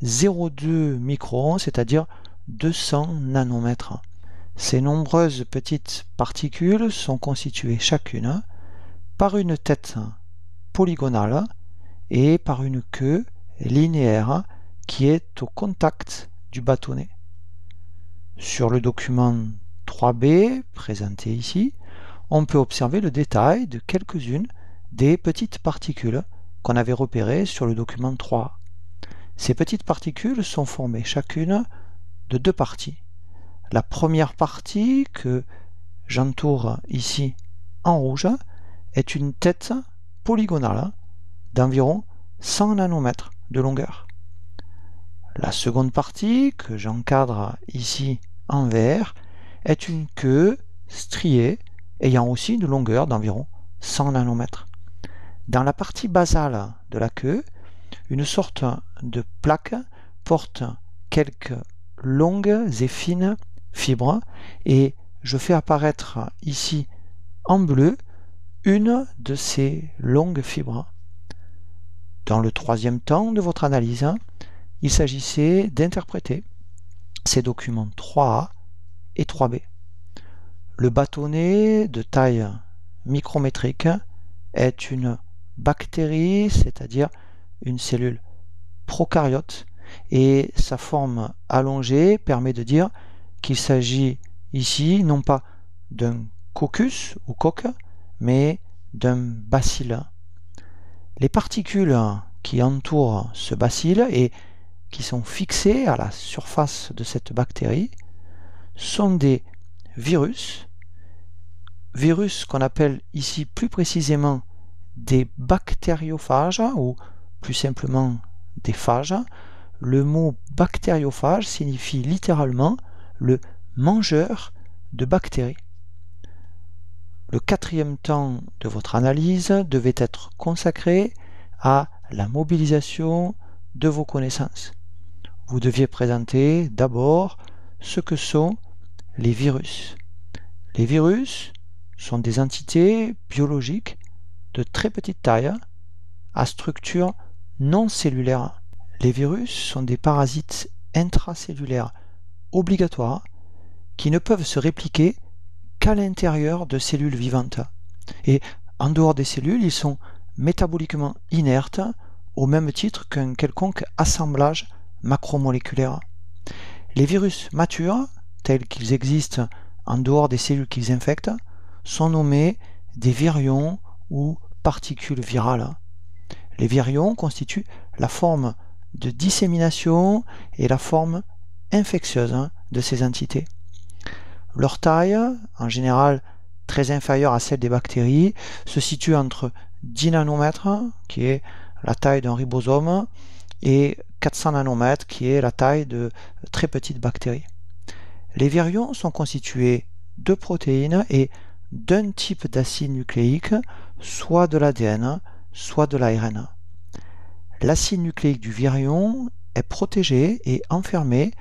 0,2 microns, c'est-à-dire 200 nanomètres. Ces nombreuses petites particules sont constituées chacune par une tête polygonale et par une queue linéaire qui est au contact du bâtonnet. Sur le document 3B présenté ici, on peut observer le détail de quelques-unes des petites particules qu'on avait repérées sur le document 3. Ces petites particules sont formées chacune de deux parties. La première partie que j'entoure ici en rouge est une tête polygonale d'environ 100 nanomètres de longueur. La seconde partie que j'encadre ici en vert est une queue striée ayant aussi une longueur d'environ 100 nanomètres. Dans la partie basale de la queue, une sorte de plaque porte quelques longues et fines fibres et je fais apparaître ici en bleu une de ces longues fibres. Dans le troisième temps de votre analyse, il s'agissait d'interpréter ces documents 3A et 3B. Le bâtonnet de taille micrométrique est une bactérie, c'est-à-dire une cellule prokaryote, et sa forme allongée permet de dire qu'il s'agit ici non pas d'un coccus ou coque, mais d'un bacille. Les particules qui entourent ce bacille et qui sont fixées à la surface de cette bactérie sont des virus qu'on appelle ici plus précisément des bactériophages ou plus simplement des phages. Le mot bactériophage signifie littéralement le mangeur de bactéries. Le quatrième temps de votre analyse devait être consacré à la mobilisation de vos connaissances. Vous deviez présenter d'abord ce que sont les virus. Les virus sont des entités biologiques de très petite taille à structure non cellulaire. Les virus sont des parasites intracellulaires obligatoires qui ne peuvent se répliquer qu'à l'intérieur de cellules vivantes. Et en dehors des cellules, ils sont métaboliquement inertes au même titre qu'un quelconque assemblage macromoléculaire. Les virus matures, tels qu'ils existent en dehors des cellules qu'ils infectent, sont nommés des virions ou particules virales. Les virions constituent la forme de dissémination et la forme infectieuse de ces entités. Leur taille, en général très inférieure à celle des bactéries, se situe entre 10 nanomètres, qui est la taille d'un ribosome, et 400 nanomètres, qui est la taille de très petites bactéries. Les virions sont constitués de protéines et d'un type d'acide nucléique, soit de l'ADN, soit de l'ARN. L'acide nucléique du virion est protégé et enfermé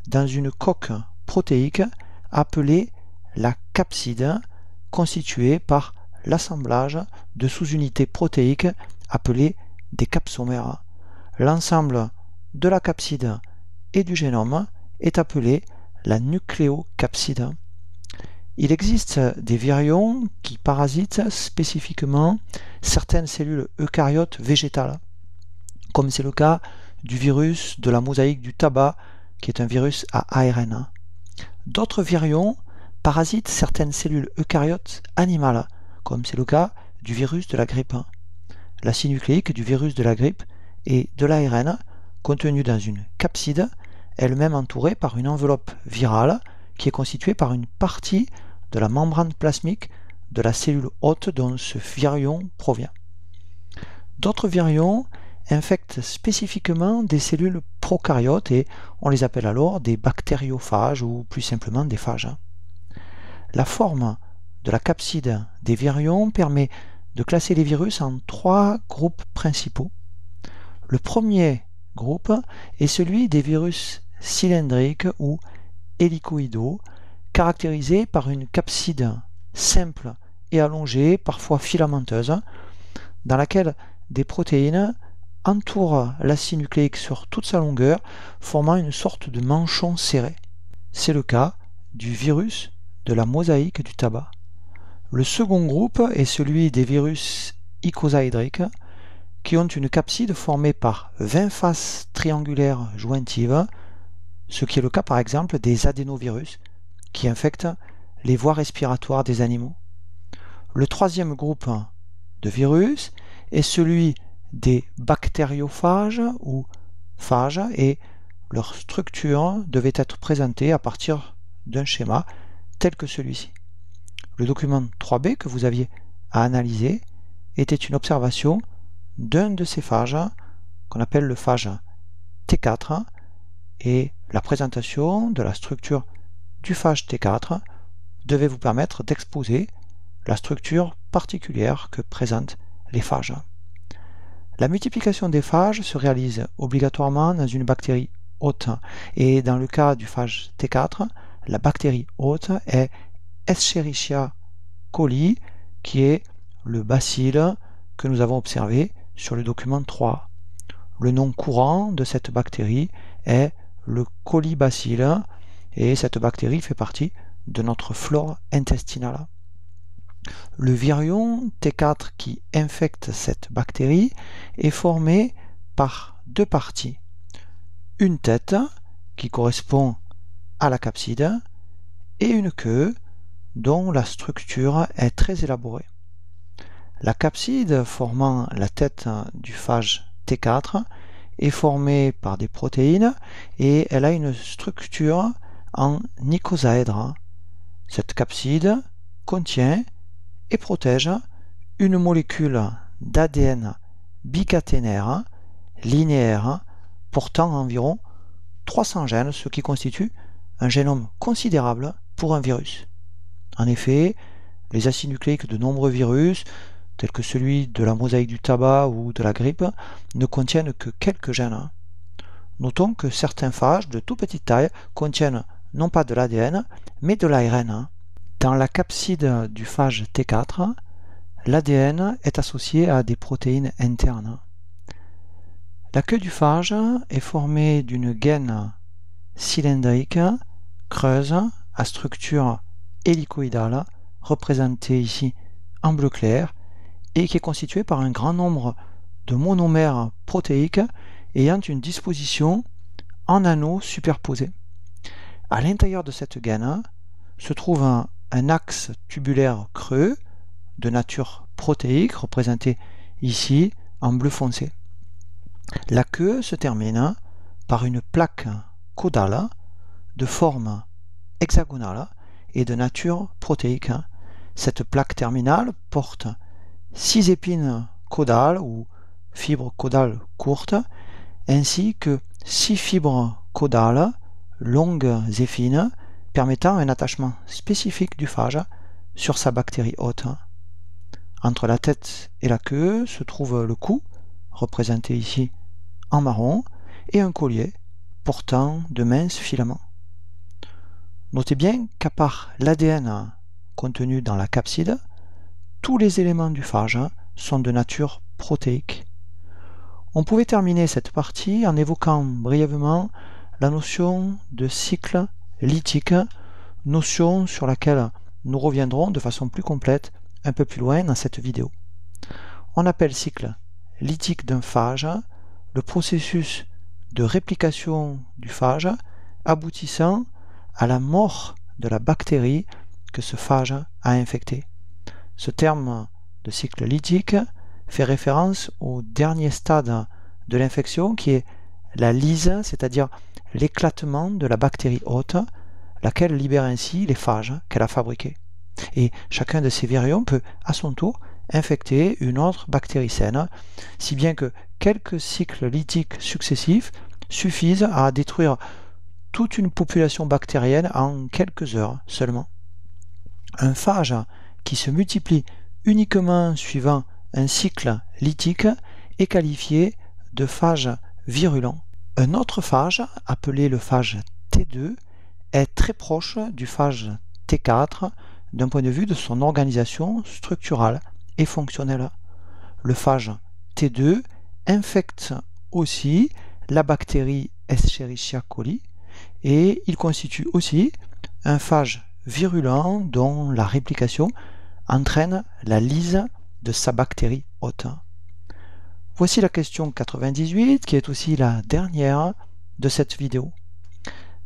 dans une coque protéique appelée la capside, constituée par l'assemblage de sous-unités protéiques appelées des capsomères. L'ensemble de la capside et du génome est appelé la nucléocapside. Il existe des virions qui parasitent spécifiquement certaines cellules eucaryotes végétales, comme c'est le cas du virus de la mosaïque du tabac qui est un virus à ARN. D'autres virions parasitent certaines cellules eucaryotes animales, comme c'est le cas du virus de la grippe. L'acide nucléique du virus de la grippe est de l'ARN contenu dans une capside, elle-même entourée par une enveloppe virale qui est constituée par une partie de la membrane plasmique de la cellule hôte dont ce virion provient. D'autres virions infectent spécifiquement des cellules prokaryotes et on les appelle alors des bactériophages ou plus simplement des phages. La forme de la capside des virions permet de classer les virus en 3 groupes principaux. Le premier groupe est celui des virus cylindriques ou hélicoïdaux, caractérisés par une capside simple et allongée, parfois filamenteuse, dans laquelle des protéines entourent l'acide nucléique sur toute sa longueur, formant une sorte de manchon serré. C'est le cas du virus de la mosaïque du tabac. Le second groupe est celui des virus icosaédriques qui ont une capside formée par 20 faces triangulaires jointives, ce qui est le cas par exemple des adénovirus qui infectent les voies respiratoires des animaux. Le troisième groupe de virus est celui des bactériophages ou phages et leur structure devait être présentée à partir d'un schéma tel que celui-ci. Le document 3B que vous aviez à analyser était une observation d'un de ces phages qu'on appelle le phage T4 et la présentation de la structure du phage T4 devait vous permettre d'exposer la structure particulière que présentent les phages. La multiplication des phages se réalise obligatoirement dans une bactérie hôte et dans le cas du phage T4, la bactérie hôte est Escherichia coli qui est le bacille que nous avons observé sur le document 3. Le nom courant de cette bactérie est le colibacille et cette bactérie fait partie de notre flore intestinale. Le virion T4 qui infecte cette bactérie est formé par 2 parties. Une tête qui correspond à la capside et une queue dont la structure est très élaborée. La capside formant la tête du phage T4 est formée par des protéines et elle a une structure en icosaèdre. Cette capside contient et protège une molécule d'ADN bicaténaire linéaire portant environ 300 gènes, ce qui constitue un génome considérable pour un virus. En effet, les acides nucléiques de nombreux virus, tels que celui de la mosaïque du tabac ou de la grippe, ne contiennent que quelques gènes. Notons que certains phages de toute petite taille contiennent non pas de l'ADN, mais de l'ARN. Dans la capside du phage T4, l'ADN est associé à des protéines internes. La queue du phage est formée d'une gaine cylindrique, creuse, à structure hélicoïdale, représentée ici en bleu clair, et qui est constituée par un grand nombre de monomères protéiques ayant une disposition en anneaux superposés. À l'intérieur de cette gaine se trouve un axe tubulaire creux de nature protéique, représenté ici en bleu foncé. La queue se termine par une plaque caudale de forme hexagonale et de nature protéique. Cette plaque terminale porte 6 épines caudales ou fibres caudales courtes, ainsi que 6 fibres caudales longues et fines, permettant un attachement spécifique du phage sur sa bactérie hôte. Entre la tête et la queue se trouve le cou, représenté ici en marron, et un collier portant de minces filaments. Notez bien qu'à part l'ADN contenu dans la capside, tous les éléments du phage sont de nature protéique. On pouvait terminer cette partie en évoquant brièvement la notion de cycle lytique, notion sur laquelle nous reviendrons de façon plus complète un peu plus loin dans cette vidéo. On appelle cycle lytique d'un phage le processus de réplication du phage aboutissant à la mort de la bactérie que ce phage a infectée. Ce terme de cycle lytique fait référence au dernier stade de l'infection qui est la lyse, c'est-à-dire l'éclatement de la bactérie hôte, laquelle libère ainsi les phages qu'elle a fabriqués. Et chacun de ces virions peut à son tour infecter une autre bactérie saine, si bien que quelques cycles lytiques successifs suffisent à détruire toute une population bactérienne en quelques heures seulement. Un phage qui se multiplie uniquement suivant un cycle lytique est qualifié de phage virulent. Un autre phage, appelé le phage T2, est très proche du phage T4 d'un point de vue de son organisation structurale et fonctionnelle. Le phage T2 infecte aussi la bactérie Escherichia coli et il constitue aussi un phage virulent dont la réplication entraîne la lyse de sa bactérie hôte. Voici la question 98 qui est aussi la dernière de cette vidéo.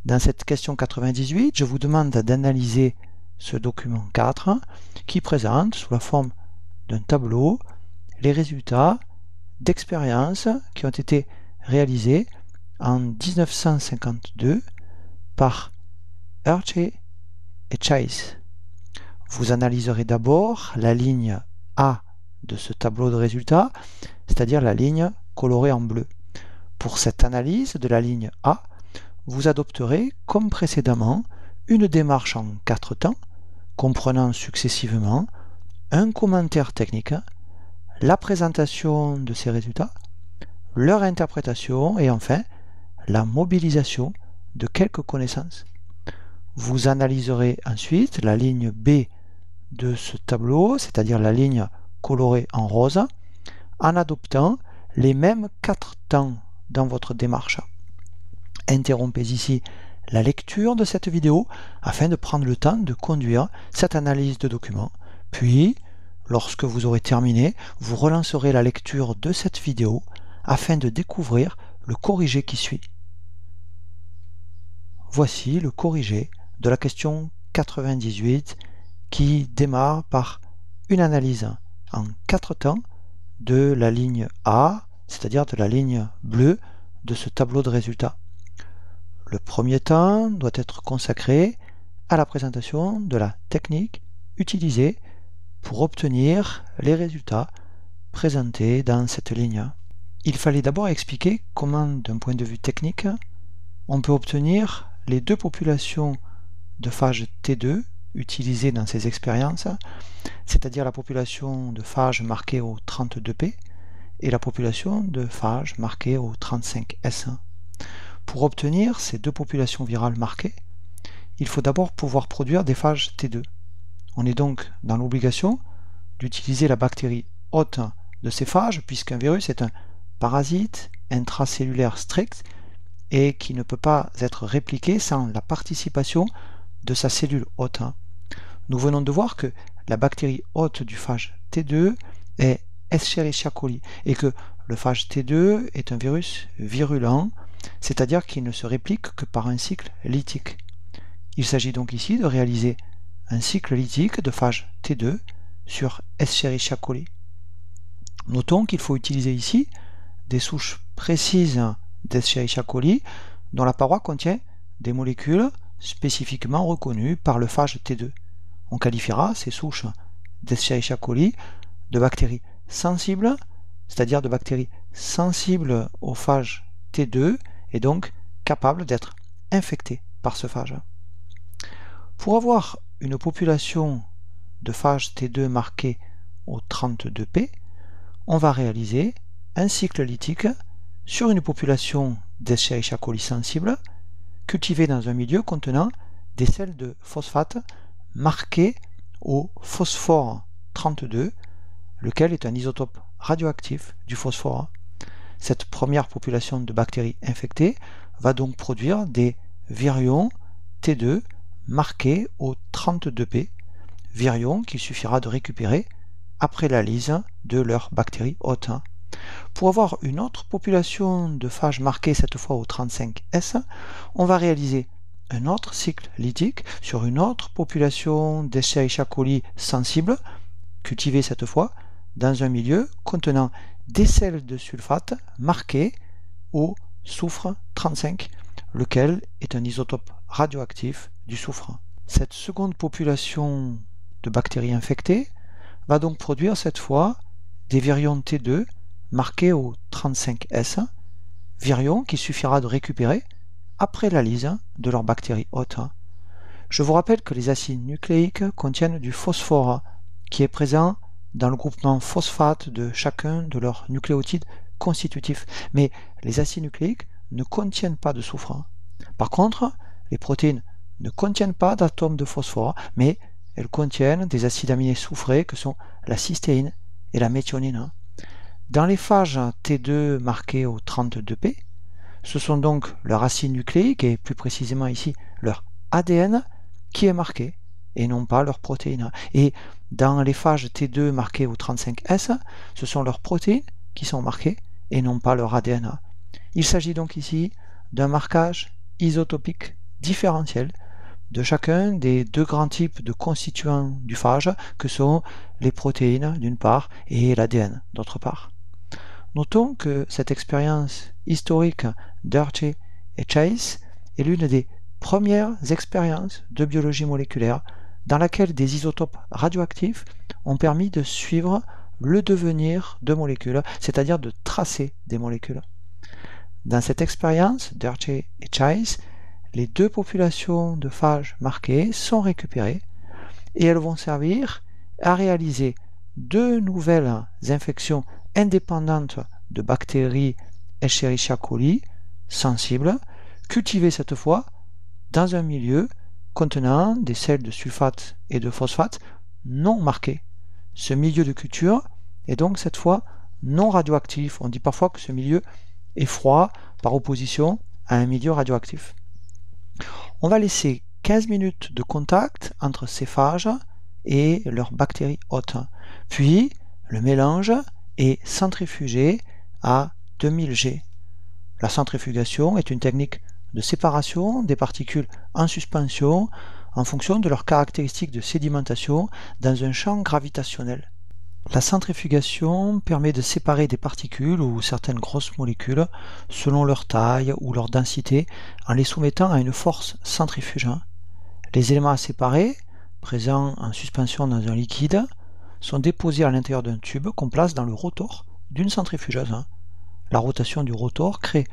Dans cette question 98, je vous demande d'analyser ce document 4 qui présente sous la forme d'un tableau les résultats d'expériences qui ont été réalisées en 1952 par Hershey et Chase. Vous analyserez d'abord la ligne A de ce tableau de résultats, c'est-à-dire la ligne colorée en bleu. Pour cette analyse de la ligne A, vous adopterez, comme précédemment, une démarche en 4 temps, comprenant successivement un commentaire technique, la présentation de ces résultats, leur interprétation et enfin la mobilisation de quelques connaissances. Vous analyserez ensuite la ligne B de ce tableau, c'est-à-dire la ligne colorée en rose, en adoptant les mêmes 4 temps dans votre démarche. Interrompez ici la lecture de cette vidéo afin de prendre le temps de conduire cette analyse de document. Puis, lorsque vous aurez terminé, vous relancerez la lecture de cette vidéo afin de découvrir le corrigé qui suit. Voici le corrigé de la question 98 qui démarre par une analyse en 4 temps de la ligne A, c'est-à-dire de la ligne bleue de ce tableau de résultats. Le premier temps doit être consacré à la présentation de la technique utilisée pour obtenir les résultats présentés dans cette ligne. Il fallait d'abord expliquer comment, d'un point de vue technique, on peut obtenir les deux populations de phages T2 utilisées dans ces expériences, c'est-à-dire la population de phages marquée au 32P et la population de phages marquée au 35S. Pour obtenir ces deux populations virales marquées, il faut d'abord pouvoir produire des phages T2. On est donc dans l'obligation d'utiliser la bactérie hôte de ces phages, puisqu'un virus est un parasite intracellulaire strict et qui ne peut pas être répliqué sans la participation de sa cellule hôte. Nous venons de voir que la bactérie hôte du phage T2 est Escherichia coli et que le phage T2 est un virus virulent, c'est-à-dire qu'il ne se réplique que par un cycle lytique. Il s'agit donc ici de réaliser un cycle lytique de phage T2 sur Escherichia coli. Notons qu'il faut utiliser ici des souches précises d'Escherichia coli dont la paroi contient des molécules spécifiquement reconnues par le phage T2. On qualifiera ces souches d'Escherichia coli de bactéries sensibles, c'est-à-dire de bactéries sensibles au phage T2 et donc capables d'être infectées par ce phage. Pour avoir une population de phages T2 marquée au 32P, on va réaliser un cycle lytique sur une population d'Escherichia coli sensible cultivée dans un milieu contenant des sels de phosphate marqués au phosphore 32, lequel est un isotope radioactif du phosphore. Cette première population de bactéries infectées va donc produire des virions T2 marqués au 32P, virions qu'il suffira de récupérer après la lyse de leur bactérie hôte. Pour avoir une autre population de phages marquée cette fois au 35S, on va réaliser un autre cycle lytique sur une autre population d'Escherichia coli sensible, cultivée cette fois dans un milieu contenant des sels de sulfate marqués au soufre 35, lequel est un isotope radioactif du soufre. Cette seconde population de bactéries infectées va donc produire cette fois des virions T2 marqués au 35S, virions qu'il suffira de récupérer après la lyse de leurs bactéries hôtes. Je vous rappelle que les acides nucléiques contiennent du phosphore qui est présent dans le groupement phosphate de chacun de leurs nucléotides constitutifs. Mais les acides nucléiques ne contiennent pas de soufre. Par contre, les protéines ne contiennent pas d'atomes de phosphore, mais elles contiennent des acides aminés soufrés que sont la cystéine et la méthionine. Dans les phages T2 marqués au 32P, ce sont donc leurs acides nucléiques, et plus précisément ici leur ADN, qui est marqué, et non pas leurs protéines. Et dans les phages T2 marquées au 35S, ce sont leurs protéines qui sont marquées, et non pas leur ADN. Il s'agit donc ici d'un marquage isotopique différentiel de chacun des deux grands types de constituants du phage, que sont les protéines d'une part et l'ADN d'autre part. Notons que cette expérience historique d'Urche et Chase est l'une des premières expériences de biologie moléculaire dans laquelle des isotopes radioactifs ont permis de suivre le devenir de molécules, c'est-à-dire de tracer des molécules. Dans cette expérience d'Urche et Chase, les deux populations de phages marquées sont récupérées et elles vont servir à réaliser deux nouvelles infections indépendantes de bactéries Escherichia coli sensibles, cultivées cette fois dans un milieu contenant des sels de sulfate et de phosphate non marqués. Ce milieu de culture est donc cette fois non radioactif. On dit parfois que ce milieu est froid par opposition à un milieu radioactif. On va laisser 15 minutes de contact entre ces phages et leurs bactéries hôtes. Puis, le mélange est centrifugé à 2000 G. La centrifugation est une technique de séparation des particules en suspension en fonction de leurs caractéristiques de sédimentation dans un champ gravitationnel. La centrifugation permet de séparer des particules ou certaines grosses molécules selon leur taille ou leur densité en les soumettant à une force centrifuge. Les éléments à séparer, présents en suspension dans un liquide, sont déposés à l'intérieur d'un tube qu'on place dans le rotor d'une centrifugeuse. La rotation du rotor crée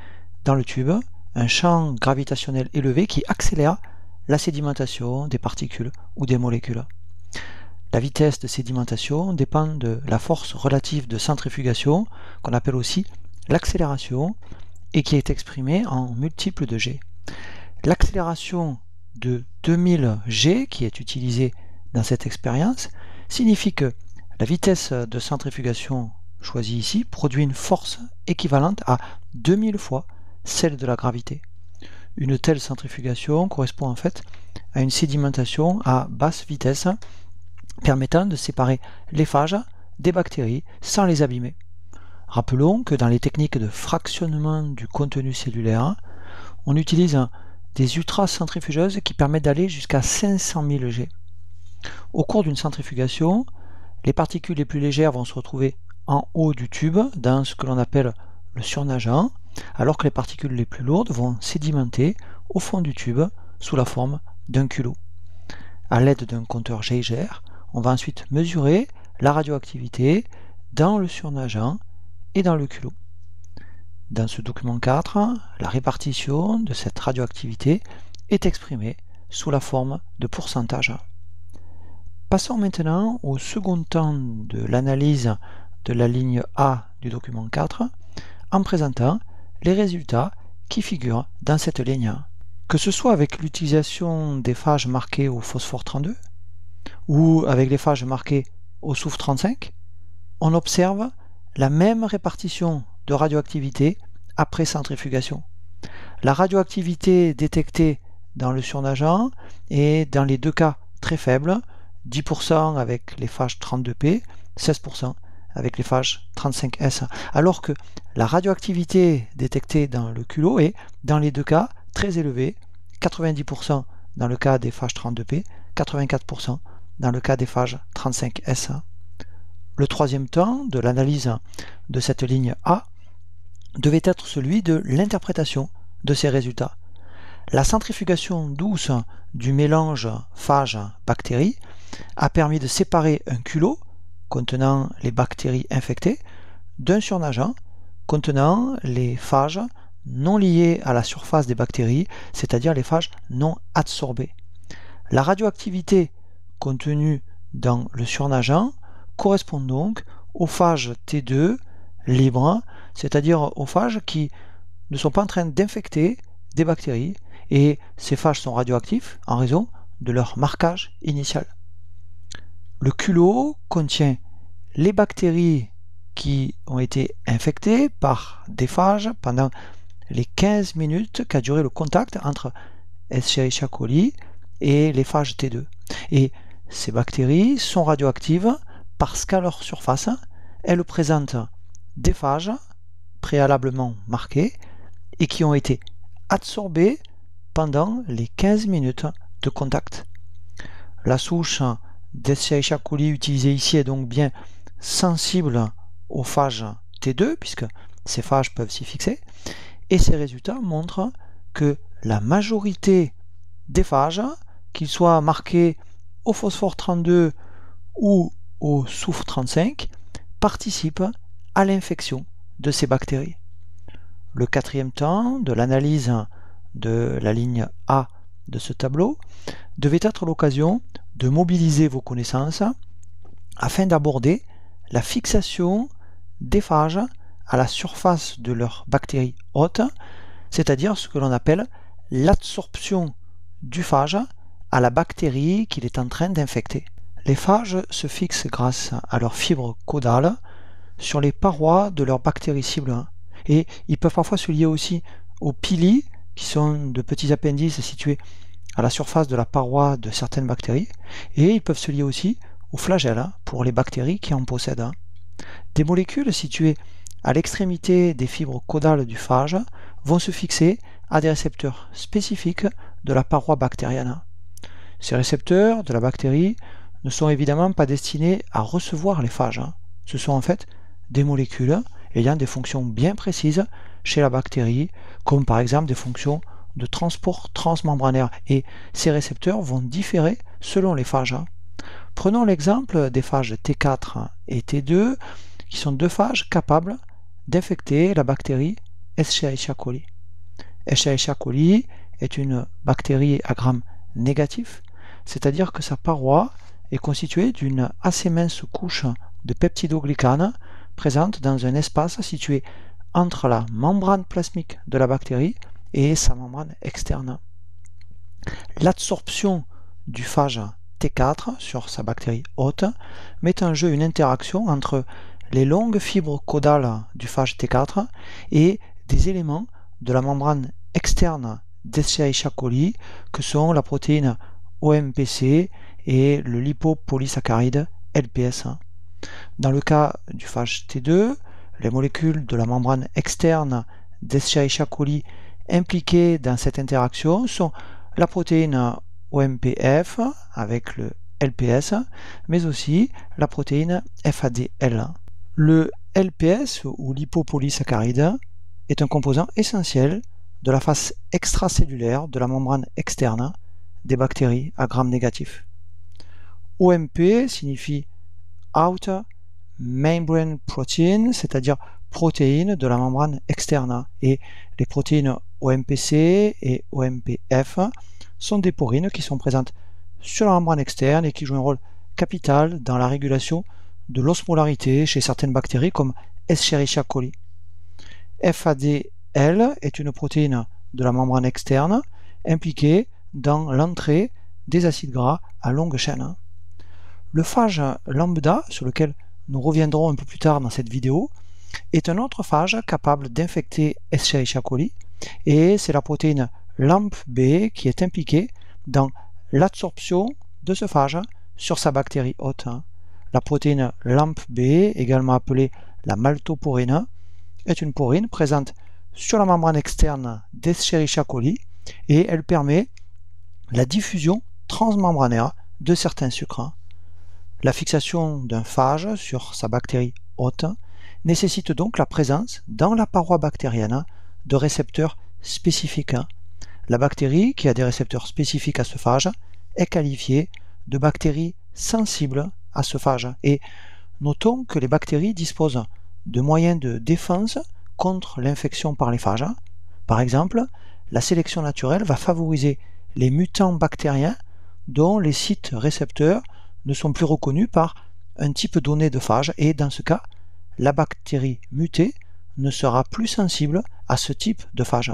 dans le tube un champ gravitationnel élevé qui accélère la sédimentation des particules ou des molécules. La vitesse de sédimentation dépend de la force relative de centrifugation, qu'on appelle aussi l'accélération, et qui est exprimée en multiples de g. L'accélération de 2000 g, qui est utilisée dans cette expérience, signifie que la vitesse de centrifugation choisie ici produit une force équivalente à 2000 fois celle de la gravité. Une telle centrifugation correspond en fait à une sédimentation à basse vitesse, permettant de séparer les phages des bactéries sans les abîmer. Rappelons que dans les techniques de fractionnement du contenu cellulaire, on utilise des ultracentrifugeuses qui permettent d'aller jusqu'à 500 000 G. Au cours d'une centrifugation, les particules les plus légères vont se retrouver en haut du tube, dans ce que l'on appelle le surnageant, alors que les particules les plus lourdes vont sédimenter au fond du tube sous la forme d'un culot. À l'aide d'un compteur Geiger, on va ensuite mesurer la radioactivité dans le surnageant et dans le culot. Dans ce document 4, la répartition de cette radioactivité est exprimée sous la forme de pourcentage. Passons maintenant au second temps de l'analyse de la ligne A du document 4 en présentant les résultats qui figurent dans cette ligne. Que ce soit avec l'utilisation des phages marqués au phosphore 32 ou avec les phages marqués au soufre 35, on observe la même répartition de radioactivité après centrifugation. La radioactivité détectée dans le surnageant est dans les deux cas très faible, 10% avec les phages 32P, 16% avec les phages 35S, alors que la radioactivité détectée dans le culot est, dans les deux cas, très élevée, 90% dans le cas des phages 32P, 84% dans le cas des phages 35S. Le troisième temps de l'analyse de cette ligne A devait être celui de l'interprétation de ces résultats. La centrifugation douce du mélange phage-bactéries a permis de séparer un culot contenant les bactéries infectées d'un surnageant contenant les phages non liés à la surface des bactéries, c'est-à-dire les phages non adsorbés. La radioactivité contenue dans le surnageant correspond donc aux phages T2 libres, c'est-à-dire aux phages qui ne sont pas en train d'infecter des bactéries, et ces phages sont radioactifs en raison de leur marquage initial. Le culot contient les bactéries qui ont été infectées par des phages pendant les 15 minutes qu'a duré le contact entre Escherichia coli et les phages T2. Et ces bactéries sont radioactives parce qu'à leur surface, elles présentent des phages préalablement marqués et qui ont été adsorbés pendant les 15 minutes de contact. La souche d'Escherichia coli utilisée ici est donc bien sensible aux phages T2, puisque ces phages peuvent s'y fixer, et ces résultats montrent que la majorité des phages, qu'ils soient marqués au phosphore 32 ou au soufre 35, participent à l'infection de ces bactéries. Le quatrième temps de l'analyse de la ligne A de ce tableau devait être l'occasion de mobiliser vos connaissances afin d'aborder la fixation des phages à la surface de leurs bactéries hôtes, c'est-à-dire ce que l'on appelle l'adsorption du phage à la bactérie qu'il est en train d'infecter. Les phages se fixent grâce à leurs fibres caudales sur les parois de leurs bactéries cibles, et ils peuvent parfois se lier aussi aux pili, qui sont de petits appendices situés à la surface de la paroi de certaines bactéries, et ils peuvent se lier aussi aux flagelles pour les bactéries qui en possèdent. Des molécules situées à l'extrémité des fibres caudales du phage vont se fixer à des récepteurs spécifiques de la paroi bactérienne. Ces récepteurs de la bactérie ne sont évidemment pas destinés à recevoir les phages. Ce sont en fait des molécules ayant des fonctions bien précises chez la bactérie, comme par exemple des fonctions de transport transmembranaire, et ces récepteurs vont différer selon les phages. Prenons l'exemple des phages T4 et T2, qui sont deux phages capables d'infecter la bactérie Escherichia coli. Escherichia coli est une bactérie à gram négatif, c'est-à-dire que sa paroi est constituée d'une assez mince couche de peptidoglycanes présente dans un espace situé entre la membrane plasmique de la bactérie et sa membrane externe. L'adsorption du phage T4 sur sa bactérie hôte met en jeu une interaction entre les longues fibres caudales du phage T4 et des éléments de la membrane externe d'Escherichia coli que sont la protéine OMPC et le lipopolysaccharide LPS. Dans le cas du phage T2, les molécules de la membrane externe d'Escherichia coli impliquées dans cette interaction sont la protéine OMPF avec le LPS, mais aussi la protéine FADL. Le LPS ou lipopolysaccharide est un composant essentiel de la face extracellulaire de la membrane externe des bactéries à gram négatif. OMP signifie Outer Membrane Protein, c'est-à-dire protéines de la membrane externe, et les protéines OMPC et OMPF sont des porines qui sont présentes sur la membrane externe et qui jouent un rôle capital dans la régulation de l'osmolarité chez certaines bactéries comme Escherichia coli. FADL est une protéine de la membrane externe impliquée dans l'entrée des acides gras à longue chaîne. Le phage lambda, sur lequel nous reviendrons un peu plus tard dans cette vidéo, est un autre phage capable d'infecter Escherichia coli, et c'est la protéine LAMP-B qui est impliquée dans l'absorption de ce phage sur sa bactérie hôte. La protéine LAMP-B, également appelée la maltoporine, est une porine présente sur la membrane externe d'Escherichia coli et elle permet la diffusion transmembranaire de certains sucres. La fixation d'un phage sur sa bactérie hôte nécessite donc la présence dans la paroi bactérienne de récepteurs spécifiques. La bactérie qui a des récepteurs spécifiques à ce phage est qualifiée de bactérie sensible à ce phage. Et notons que les bactéries disposent de moyens de défense contre l'infection par les phages. Par exemple, la sélection naturelle va favoriser les mutants bactériens dont les sites récepteurs ne sont plus reconnus par un type donné de phage et dans ce cas, la bactérie mutée ne sera plus sensible à ce type de phage.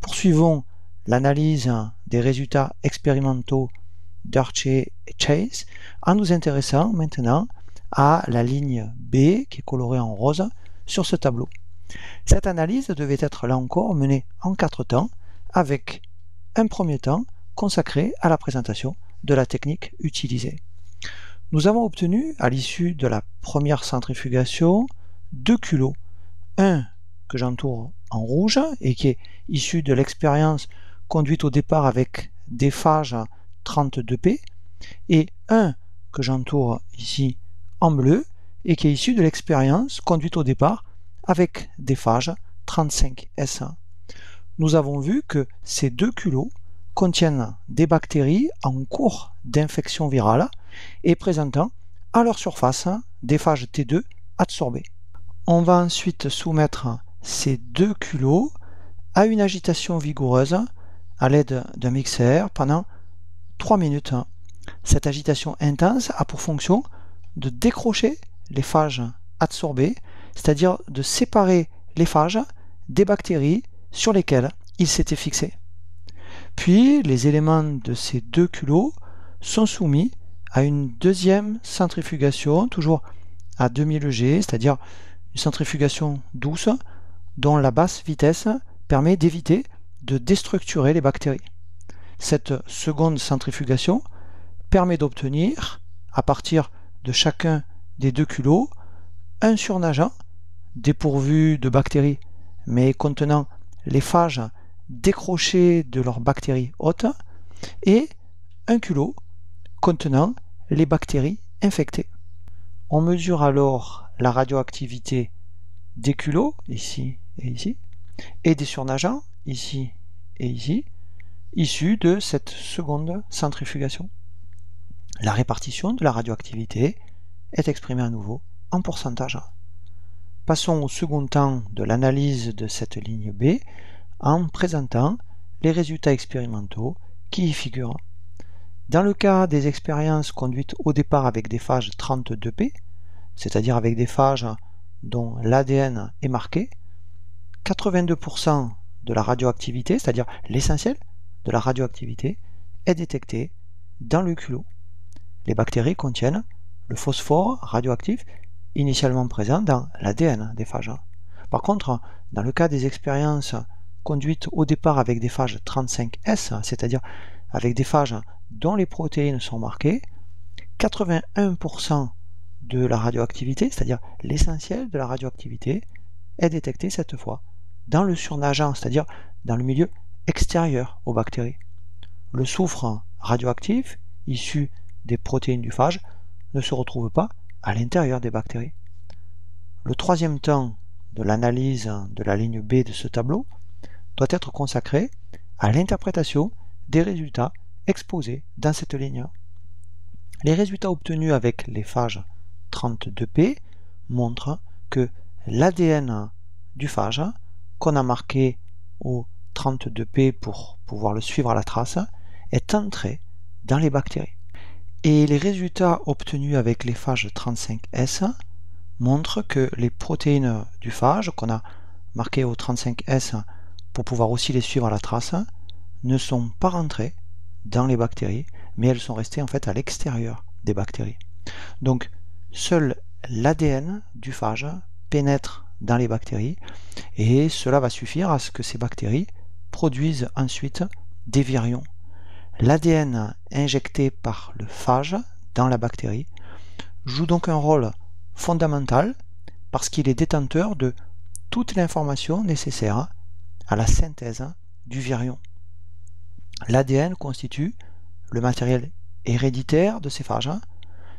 Poursuivons l'analyse des résultats expérimentaux d'Archer et Chase en nous intéressant maintenant à la ligne B qui est colorée en rose sur ce tableau. Cette analyse devait être là encore menée en 4 temps avec un premier temps consacré à la présentation de la technique utilisée. Nous avons obtenu à l'issue de la première centrifugation 2 culots, un que j'entoure en rouge et qui est issu de l'expérience conduite au départ avec des phages 32P et un que j'entoure ici en bleu et qui est issu de l'expérience conduite au départ avec des phages 35S. Nous avons vu que ces 2 culots contiennent des bactéries en cours d'infection virale et présentant à leur surface des phages T2 adsorbés. On va ensuite soumettre ces 2 culots à une agitation vigoureuse à l'aide d'un mixeur pendant 3 minutes. Cette agitation intense a pour fonction de décrocher les phages adsorbés, c'est-à-dire de séparer les phages des bactéries sur lesquelles ils s'étaient fixés. Puis les éléments de ces 2 culots sont soumis à une deuxième centrifugation, toujours à 2000 G, c'est-à-dire une centrifugation douce dont la basse vitesse permet d'éviter de déstructurer les bactéries. Cette seconde centrifugation permet d'obtenir, à partir de chacun des 2 culots, un surnageant dépourvu de bactéries, mais contenant les phages décrochés de leurs bactéries hôtes, et un culot contenant les bactéries infectées. On mesure alors la radioactivité des culots, ici et ici, et des surnageants, ici et ici, issus de cette seconde centrifugation. La répartition de la radioactivité est exprimée à nouveau en pourcentage. Passons au second temps de l'analyse de cette ligne B en présentant les résultats expérimentaux qui y figurent. Dans le cas des expériences conduites au départ avec des phages 32P, c'est-à-dire avec des phages dont l'ADN est marqué, 82% de la radioactivité, c'est-à-dire l'essentiel de la radioactivité, est détecté dans le culot. Les bactéries contiennent le phosphore radioactif initialement présent dans l'ADN des phages. Par contre, dans le cas des expériences conduites au départ avec des phages 35S, c'est-à-dire avec des phages dont les protéines sont marquées, 81% de la radioactivité, c'est-à-dire l'essentiel de la radioactivité, est détecté cette fois dans le surnageant, c'est-à-dire dans le milieu extérieur aux bactéries. Le soufre radioactif, issu des protéines du phage, ne se retrouve pas à l'intérieur des bactéries. Le troisième temps de l'analyse de la ligne B de ce tableau doit être consacré à l'interprétation des résultats exposés dans cette ligne. Les résultats obtenus avec les phages 32P montrent que l'ADN du phage, qu'on a marqué au 32P pour pouvoir le suivre à la trace, est entré dans les bactéries. Et les résultats obtenus avec les phages 35S montrent que les protéines du phage, qu'on a marquées au 35S pour pouvoir aussi les suivre à la trace, ne sont pas rentrées dans les bactéries, mais elles sont restées en fait à l'extérieur des bactéries. Donc, seul l'ADN du phage pénètre dans les bactéries et cela va suffire à ce que ces bactéries produisent ensuite des virions. L'ADN injecté par le phage dans la bactérie joue donc un rôle fondamental parce qu'il est détenteur de toute l'information nécessaire à la synthèse du virion. L'ADN constitue le matériel héréditaire de ces phages,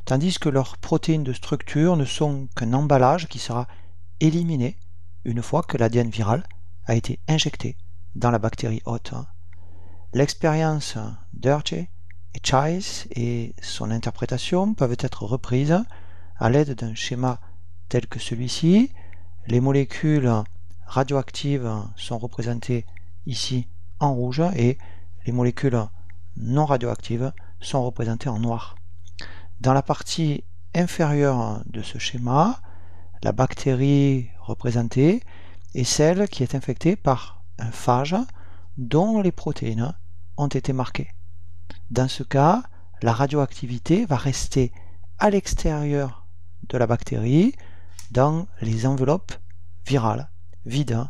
tandis que leurs protéines de structure ne sont qu'un emballage qui sera éliminé une fois que l'ADN viral a été injecté dans la bactérie hôte. L'expérience d'Urche et Chais et son interprétation peuvent être reprises à l'aide d'un schéma tel que celui-ci. Les molécules radioactives sont représentées ici en rouge et les molécules non radioactives sont représentées en noir. Dans la partie inférieure de ce schéma, la bactérie représentée est celle qui est infectée par un phage dont les protéines ont été marquées. Dans ce cas, la radioactivité va rester à l'extérieur de la bactérie dans les enveloppes virales, vides.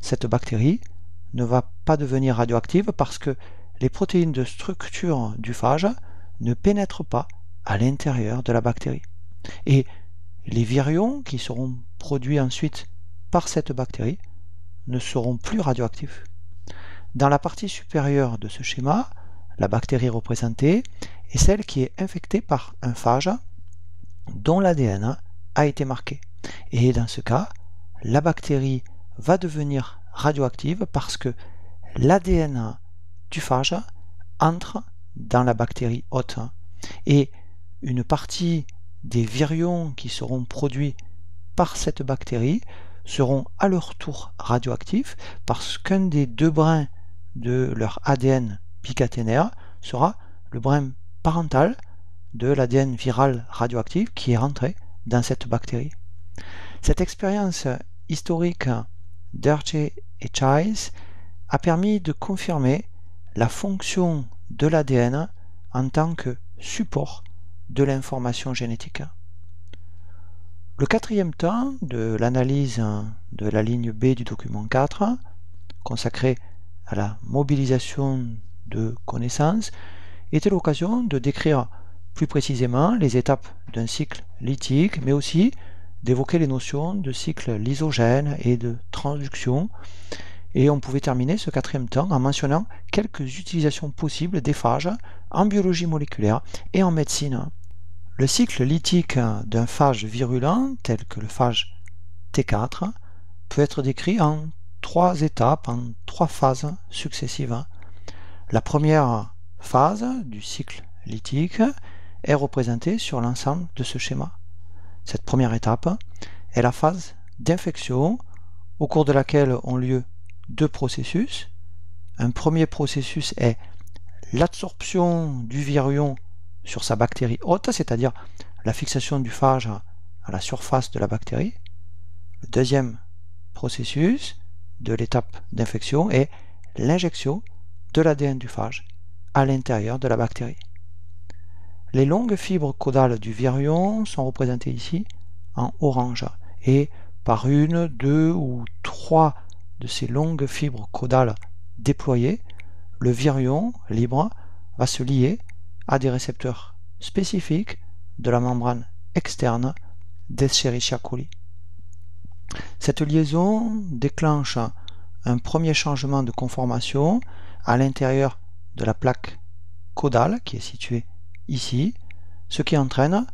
Cette bactérie ne va pas devenir radioactive parce que les protéines de structure du phage ne pénètrent pas à l'intérieur de la bactérie. Et les virions qui seront produits ensuite par cette bactérie ne seront plus radioactifs. Dans la partie supérieure de ce schéma, la bactérie représentée est celle qui est infectée par un phage dont l'ADN a été marqué. Et dans ce cas, la bactérie va devenir radioactive parce que l'ADN du phage entre dans la bactérie hôte. Et une partie des virions qui seront produits par cette bactérie seront à leur tour radioactifs parce qu'un des deux brins de leur ADN bicaténaire sera le brin parental de l'ADN viral radioactif qui est rentré dans cette bactérie. Cette expérience historique d'Urche et Chais a permis de confirmer la fonction de l'ADN en tant que support de l'information génétique. Le quatrième temps de l'analyse de la ligne B du document 4, consacré à la mobilisation de connaissances, était l'occasion de décrire plus précisément les étapes d'un cycle lytique, mais aussi d'évoquer les notions de cycle lysogène et de transduction. Et on pouvait terminer ce quatrième temps en mentionnant quelques utilisations possibles des phages en biologie moléculaire et en médecine. Le cycle lytique d'un phage virulent, tel que le phage T4, peut être décrit en trois étapes, en trois phases successives. La première phase du cycle lytique est représentée sur l'ensemble de ce schéma. Cette première étape est la phase d'infection, au cours de laquelle ont lieu deux processus. Un premier processus est l'absorption du virion sur sa bactérie hôte, c'est-à-dire la fixation du phage à la surface de la bactérie. Le deuxième processus de l'étape d'infection est l'injection de l'ADN du phage à l'intérieur de la bactérie. Les longues fibres caudales du virion sont représentées ici en orange et par une, deux ou trois de ces longues fibres caudales déployées, le virion libre va se lier à des récepteurs spécifiques de la membrane externe d'Escherichia coli. Cette liaison déclenche un premier changement de conformation à l'intérieur de la plaque caudale qui est située ici, ce qui entraîne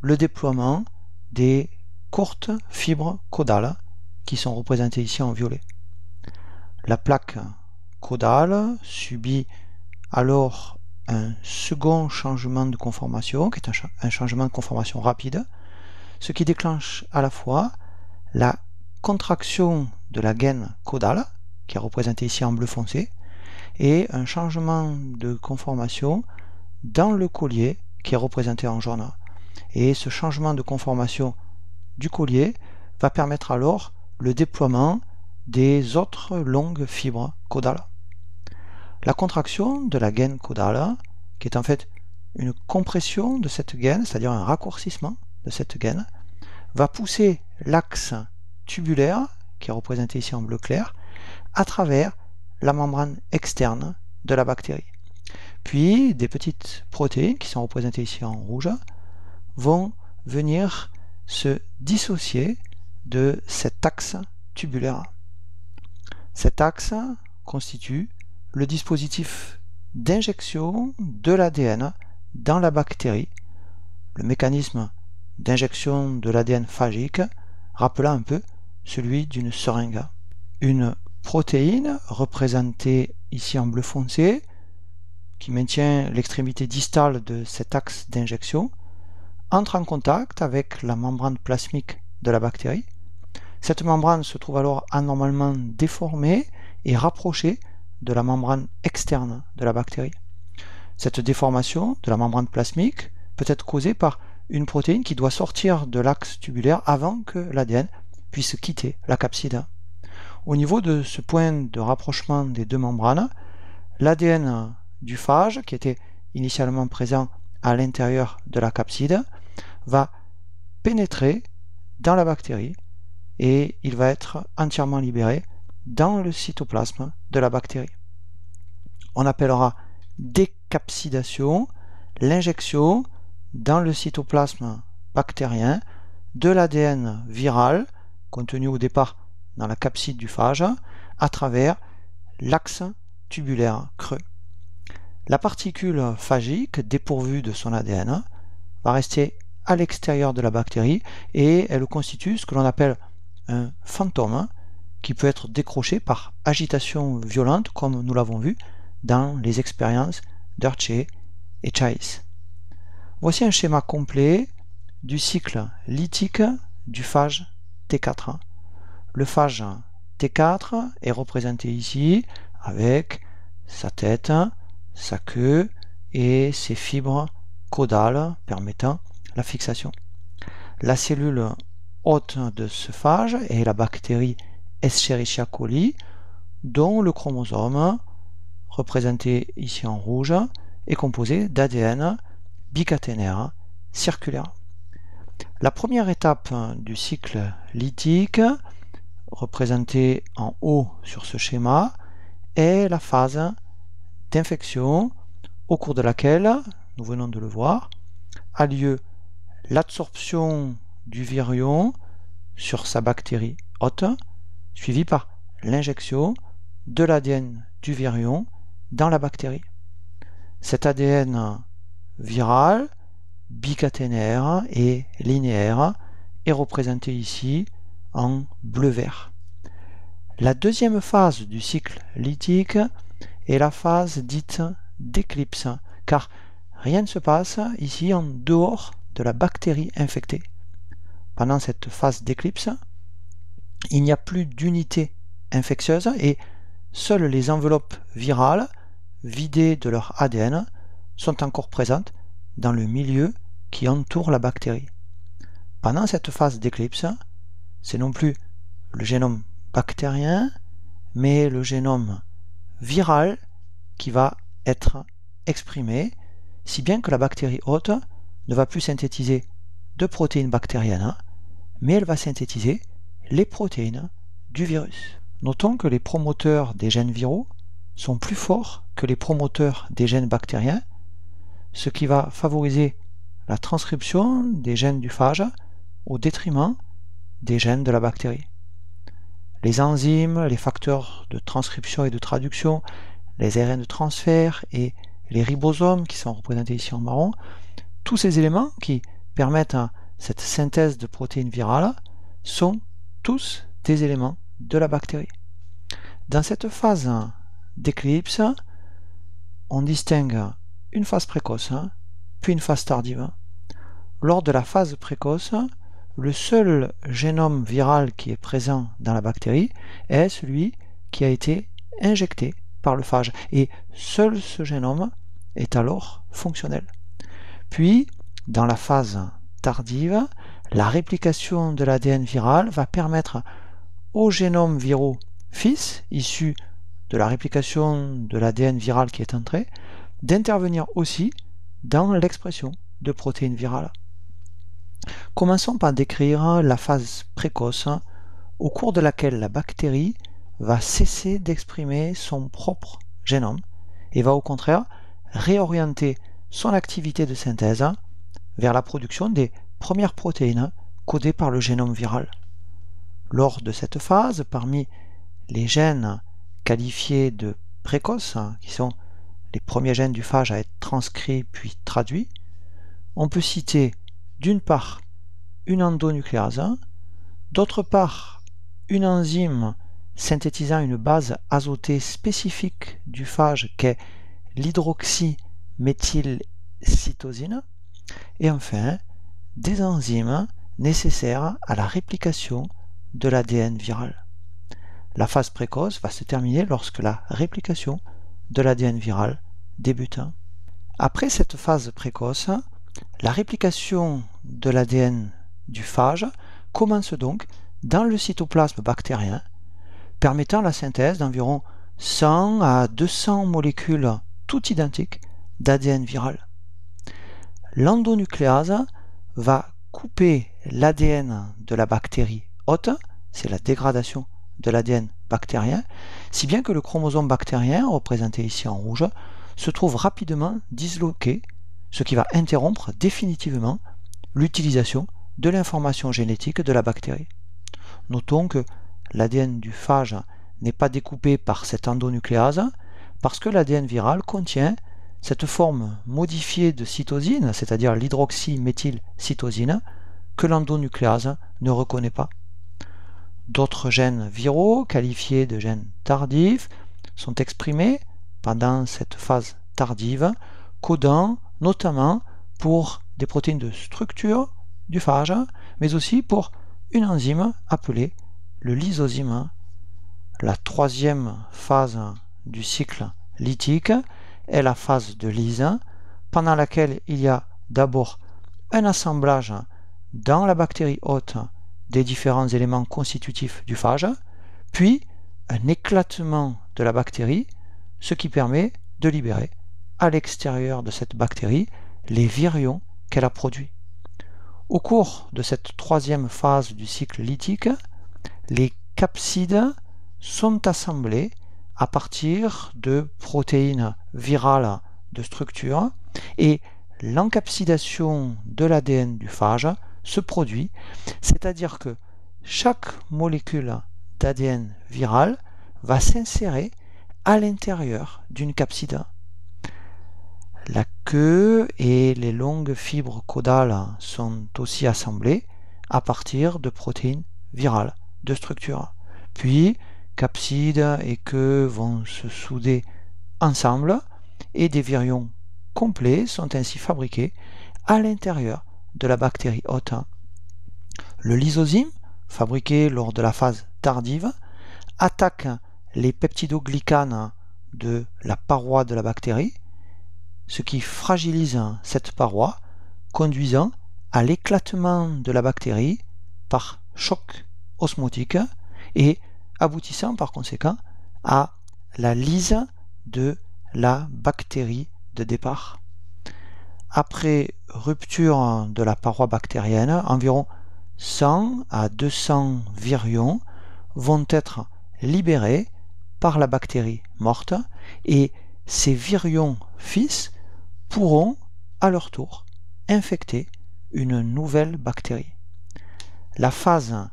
le déploiement des courtes fibres caudales qui sont représentées ici en violet. La plaque caudale subit alors un second changement de conformation, qui est un changement de conformation rapide, ce qui déclenche à la fois la contraction de la gaine caudale, qui est représentée ici en bleu foncé, et un changement de conformation dans le collier, qui est représenté en jaune. Et ce changement de conformation du collier va permettre alors le déploiement des autres longues fibres caudales. La contraction de la gaine caudale, qui est en fait une compression de cette gaine, c'est-à-dire un raccourcissement de cette gaine, va pousser l'axe tubulaire, qui est représenté ici en bleu clair, à travers la membrane externe de la bactérie. Puis des petites protéines, qui sont représentées ici en rouge, vont venir se dissocier de cet axe tubulaire. Cet axe constitue le dispositif d'injection de l'ADN dans la bactérie, le mécanisme d'injection de l'ADN phagique rappelant un peu celui d'une seringue. Une protéine représentée ici en bleu foncé qui maintient l'extrémité distale de cet axe d'injection entre en contact avec la membrane plasmique de la bactérie. Cette membrane se trouve alors anormalement déformée et rapprochée de la membrane externe de la bactérie. Cette déformation de la membrane plasmique peut être causée par une protéine qui doit sortir de l'axe tubulaire avant que l'ADN puisse quitter la capside. Au niveau de ce point de rapprochement des deux membranes, l'ADN du phage, qui était initialement présent à l'intérieur de la capside, va pénétrer dans la bactérie et il va être entièrement libéré dans le cytoplasme de la bactérie. On appellera décapsidation l'injection dans le cytoplasme bactérien de l'ADN viral contenu au départ dans la capside du phage à travers l'axe tubulaire creux. La particule phagique dépourvue de son ADN va rester à l'extérieur de la bactérie et elle constitue ce que l'on appelle un fantôme qui peut être décroché par agitation violente comme nous l'avons vu dans les expériences d'Urche et Chase. Voici un schéma complet du cycle lytique du phage T4. Le phage T4 est représenté ici avec sa tête, sa queue et ses fibres caudales permettant la fixation. La cellule hôte de ce phage est la bactérie Escherichia coli, dont le chromosome, représenté ici en rouge, est composé d'ADN bicaténaire circulaire. La première étape du cycle lytique, représentée en haut sur ce schéma, est la phase d'infection au cours de laquelle, nous venons de le voir, a lieu l'absorption du virion sur sa bactérie hôte, suivie par l'injection de l'ADN du virion dans la bactérie. Cet ADN viral, bicaténaire et linéaire est représenté ici en bleu-vert. La deuxième phase du cycle lytique est la phase dite d'éclipse, car rien ne se passe ici en dehors de la bactérie infectée. Pendant cette phase d'éclipse, il n'y a plus d'unité infectieuse et seules les enveloppes virales, vidées de leur ADN, sont encore présentes dans le milieu qui entoure la bactérie. Pendant cette phase d'éclipse, c'est non plus le génome bactérien, mais le génome viral qui va être exprimé, si bien que la bactérie hôte ne va plus synthétiser de protéines bactériennes, mais elle va synthétiser les protéines du virus. Notons que les promoteurs des gènes viraux sont plus forts que les promoteurs des gènes bactériens, ce qui va favoriser la transcription des gènes du phage au détriment des gènes de la bactérie. Les enzymes, les facteurs de transcription et de traduction, les ARN de transfert et les ribosomes qui sont représentés ici en marron, tous ces éléments qui permettent cette synthèse de protéines virales sont tous des éléments de la bactérie. Dans cette phase d'éclipse, on distingue une phase précoce, puis une phase tardive. Lors de la phase précoce, le seul génome viral qui est présent dans la bactérie est celui qui a été injecté par le phage, et seul ce génome est alors fonctionnel. Puis, dans la phase tardive, la réplication de l'ADN viral va permettre aux génomes viraux fils, issus de la réplication de l'ADN viral qui est entré, d'intervenir aussi dans l'expression de protéines virales. Commençons par décrire la phase précoce au cours de laquelle la bactérie va cesser d'exprimer son propre génome et va au contraire réorienter son activité de synthèse vers la production des première protéine codée par le génome viral. Lors de cette phase, parmi les gènes qualifiés de précoces, qui sont les premiers gènes du phage à être transcrits puis traduits, on peut citer d'une part une endonucléase, d'autre part une enzyme synthétisant une base azotée spécifique du phage qu'est l'hydroxyméthylcytosine, et enfin des enzymes nécessaires à la réplication de l'ADN viral. La phase précoce va se terminer lorsque la réplication de l'ADN viral débute. Après cette phase précoce, la réplication de l'ADN du phage commence donc dans le cytoplasme bactérien, permettant la synthèse d'environ 100 à 200 molécules toutes identiques d'ADN viral. L'endonucléase va couper l'ADN de la bactérie hôte, c'est la dégradation de l'ADN bactérien, si bien que le chromosome bactérien, représenté ici en rouge, se trouve rapidement disloqué, ce qui va interrompre définitivement l'utilisation de l'information génétique de la bactérie. Notons que l'ADN du phage n'est pas découpé par cette endonucléase parce que l'ADN viral contient cette forme modifiée de cytosine, c'est-à-dire l'hydroxyméthylcytosine, que l'endonucléase ne reconnaît pas. D'autres gènes viraux, qualifiés de gènes tardifs, sont exprimés pendant cette phase tardive, codant notamment pour des protéines de structure du phage, mais aussi pour une enzyme appelée le lysozyme. La troisième phase du cycle lytique est la phase de lyse, pendant laquelle il y a d'abord un assemblage dans la bactérie hôte des différents éléments constitutifs du phage, puis un éclatement de la bactérie, ce qui permet de libérer à l'extérieur de cette bactérie les virions qu'elle a produits. Au cours de cette troisième phase du cycle lytique, les capsides sont assemblés à partir de protéines virales de structure et l'encapsidation de l'ADN du phage se produit, c'est-à-dire que chaque molécule d'ADN viral va s'insérer à l'intérieur d'une capside. La queue et les longues fibres caudales sont aussi assemblées à partir de protéines virales de structure. Puis, capside et queue vont se souder ensemble et des virions complets sont ainsi fabriqués à l'intérieur de la bactérie hôte. Le lysozyme, fabriqué lors de la phase tardive, attaque les peptidoglycanes de la paroi de la bactérie, ce qui fragilise cette paroi, conduisant à l'éclatement de la bactérie par choc osmotique et aboutissant par conséquent à la lyse de la bactérie de départ. Après rupture de la paroi bactérienne, environ 100 à 200 virions vont être libérés par la bactérie morte et ces virions fils pourront à leur tour infecter une nouvelle bactérie. La phase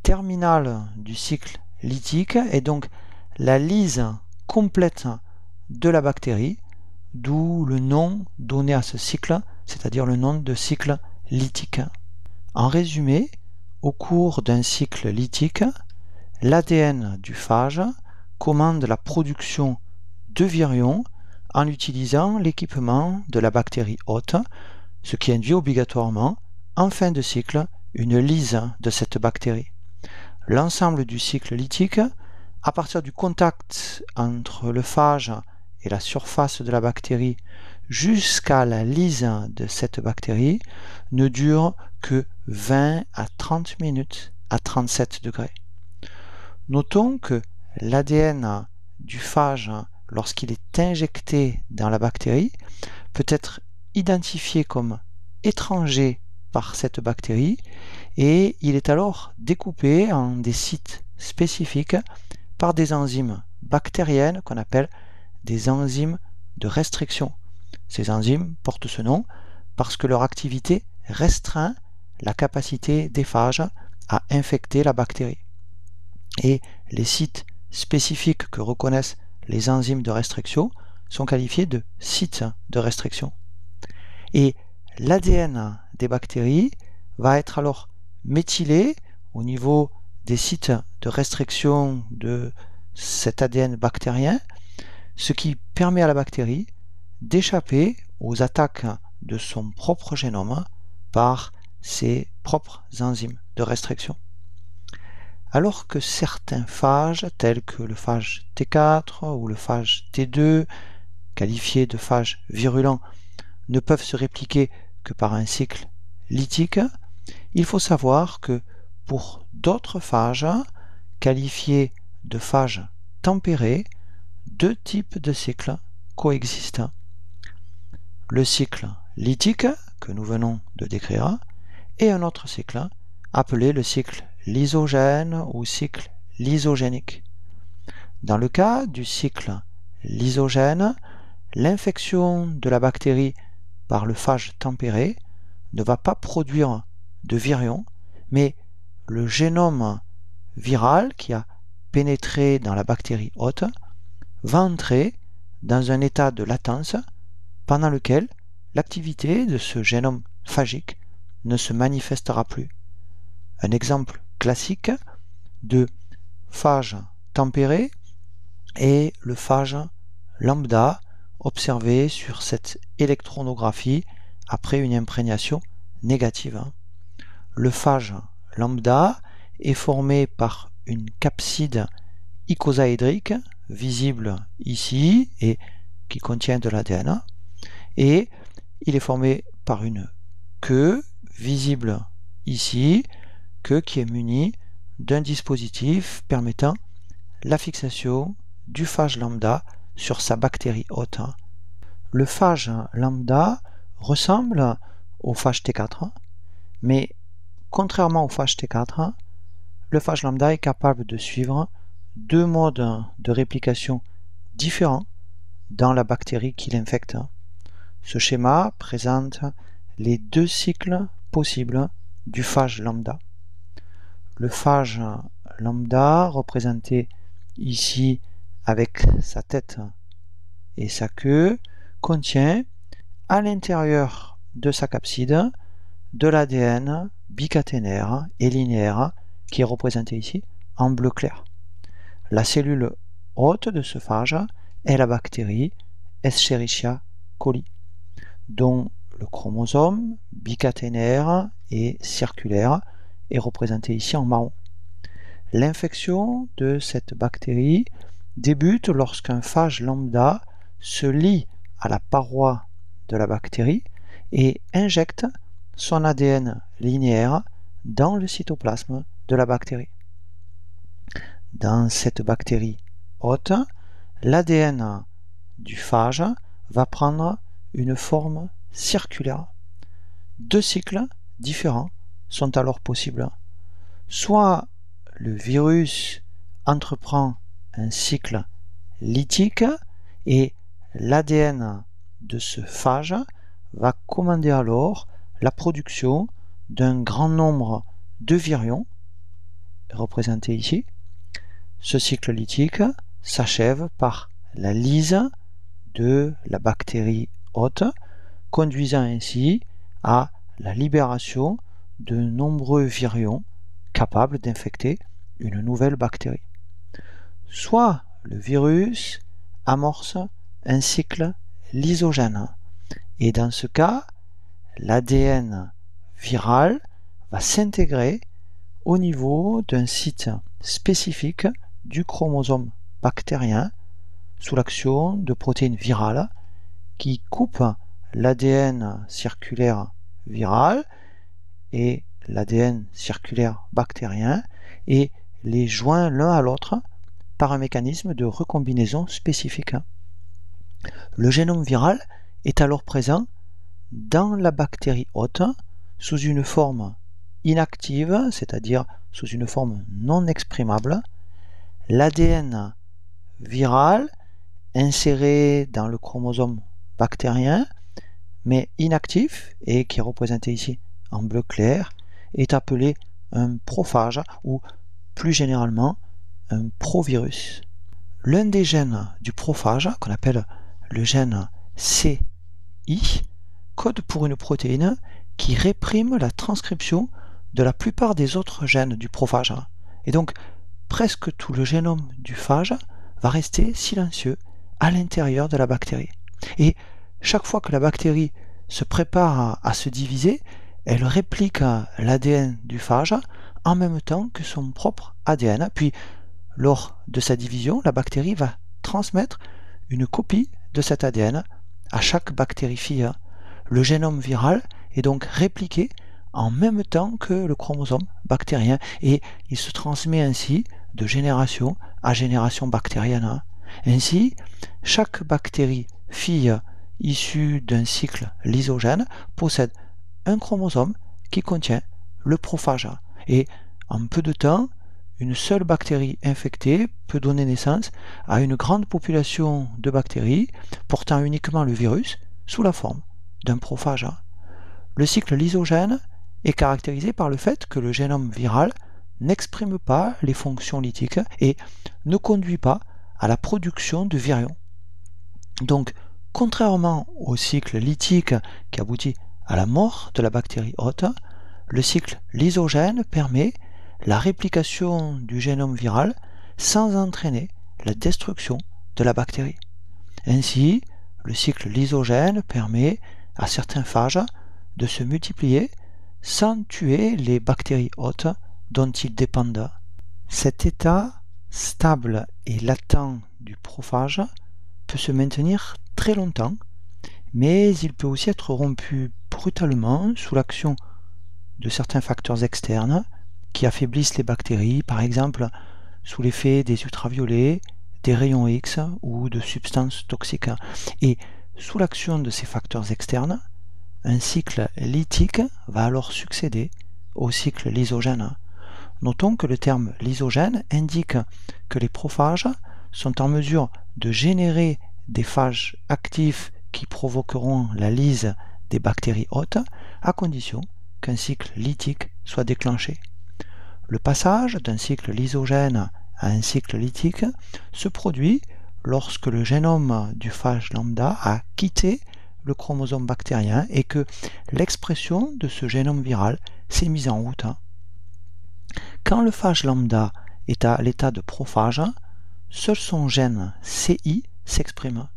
terminale du cycle lytique est donc la lyse complète de la bactérie, d'où le nom donné à ce cycle, c'est-à-dire le nom de cycle lytique. En résumé, au cours d'un cycle lytique, l'ADN du phage commande la production de virions en utilisant l'équipement de la bactérie hôte, ce qui induit obligatoirement, en fin de cycle, une lyse de cette bactérie. L'ensemble du cycle lytique, à partir du contact entre le phage et la surface de la bactérie jusqu'à la lyse de cette bactérie, ne dure que 20 à 30 minutes à 37 degrés. Notons que l'ADN du phage, lorsqu'il est injecté dans la bactérie, peut être identifié comme étranger par cette bactérie et il est alors découpé en des sites spécifiques par des enzymes bactériennes qu'on appelle des enzymes de restriction. Ces enzymes portent ce nom parce que leur activité restreint la capacité des phages à infecter la bactérie. Et les sites spécifiques que reconnaissent les enzymes de restriction sont qualifiés de sites de restriction. Et l'ADN des bactéries va être alors méthylé au niveau des sites de restriction de cet ADN bactérien, ce qui permet à la bactérie d'échapper aux attaques de son propre génome par ses propres enzymes de restriction. Alors que certains phages, tels que le phage T4 ou le phage T2, qualifiés de phages virulents, ne peuvent se répliquer que par un cycle lytique, il faut savoir que pour d'autres phages, qualifiés de phages tempérés, deux types de cycles coexistent. Le cycle lytique, que nous venons de décrire, et un autre cycle, appelé le cycle lysogène ou cycle lysogénique. Dans le cas du cycle lysogène, l'infection de la bactérie par le phage tempéré ne va pas produire de virion, mais le génome viral qui a pénétré dans la bactérie hôte va entrer dans un état de latence pendant lequel l'activité de ce génome phagique ne se manifestera plus. Un exemple classique de phage tempéré est le phage lambda observé sur cette électronographie après une imprégnation négative. Le phage lambda est formé par une capside icosaédrique visible ici et qui contient de l'ADN, et il est formé par une queue visible ici, queue qui est munie d'un dispositif permettant la fixation du phage lambda sur sa bactérie hôte. Le phage lambda ressemble au phage T4, mais contrairement au phage T4, le phage lambda est capable de suivre deux modes de réplication différents dans la bactérie qui l'infecte. Ce schéma présente les deux cycles possibles du phage lambda. Le phage lambda, représenté ici avec sa tête et sa queue, contient à l'intérieur de sa capside de l'ADN bicaténaire et linéaire qui est représenté ici en bleu clair. La cellule hôte de ce phage est la bactérie Escherichia coli, dont le chromosome bicaténaire et circulaire est représenté ici en marron. L'infection de cette bactérie débute lorsqu'un phage lambda se lie à la paroi de la bactérie et injecte son ADN linéaire dans le cytoplasme de la bactérie. Dans cette bactérie hôte, l'ADN du phage va prendre une forme circulaire. Deux cycles différents sont alors possibles. Soit le virus entreprend un cycle lytique et l'ADN de ce phage va commander alors la production d'un grand nombre de virions, représentés ici. Ce cycle lytique s'achève par la lyse de la bactérie hôte, conduisant ainsi à la libération de nombreux virions capables d'infecter une nouvelle bactérie. Soit le virus amorce un cycle lysogène, et dans ce cas, l'ADN viral va s'intégrer au niveau d'un site spécifique du chromosome bactérien sous l'action de protéines virales qui coupent l'ADN circulaire viral et l'ADN circulaire bactérien et les joint l'un à l'autre par un mécanisme de recombinaison spécifique. Le génome viral est alors présent dans la bactérie hôte sous une forme inactive, c'est-à-dire sous une forme non exprimable. L'ADN viral inséré dans le chromosome bactérien, mais inactif et qui est représenté ici en bleu clair, est appelé un prophage ou plus généralement un provirus. L'un des gènes du prophage, qu'on appelle le gène CI, code pour une protéine qui réprime la transcription de la plupart des autres gènes du prophage. Et donc, presque tout le génome du phage va rester silencieux à l'intérieur de la bactérie. Et chaque fois que la bactérie se prépare à se diviser, elle réplique l'ADN du phage en même temps que son propre ADN. Puis, lors de sa division, la bactérie va transmettre une copie de cet ADN à chaque bactérie fille. Le génome viral est donc répliqué en même temps que le chromosome bactérien et il se transmet ainsi de génération à génération bactérienne. Ainsi, chaque bactérie fille issue d'un cycle lysogène possède un chromosome qui contient le prophage. Et en peu de temps, une seule bactérie infectée peut donner naissance à une grande population de bactéries portant uniquement le virus sous la forme d'un prophage. Le cycle lysogène est caractérisé par le fait que le génome viral n'exprime pas les fonctions lytiques et ne conduit pas à la production de virions. Donc, contrairement au cycle lytique qui aboutit à la mort de la bactérie hôte, le cycle lysogène permet la réplication du génome viral sans entraîner la destruction de la bactérie. Ainsi, le cycle lysogène permet à certains phages de se multiplier sans tuer les bactéries hôtes dont ils dépendent. Cet état stable et latent du prophage peut se maintenir très longtemps, mais il peut aussi être rompu brutalement sous l'action de certains facteurs externes qui affaiblissent les bactéries, par exemple sous l'effet des ultraviolets, des rayons X ou de substances toxiques. Et sous l'action de ces facteurs externes, un cycle lytique va alors succéder au cycle lysogène. Notons que le terme lysogène indique que les prophages sont en mesure de générer des phages actifs qui provoqueront la lyse des bactéries hôtes à condition qu'un cycle lytique soit déclenché. Le passage d'un cycle lysogène à un cycle lytique se produit lorsque le génome du phage lambda a quitté le chromosome bactérien et que l'expression de ce génome viral s'est mise en route. Quand le phage lambda est à l'état de prophage, seul son gène CI s'exprime.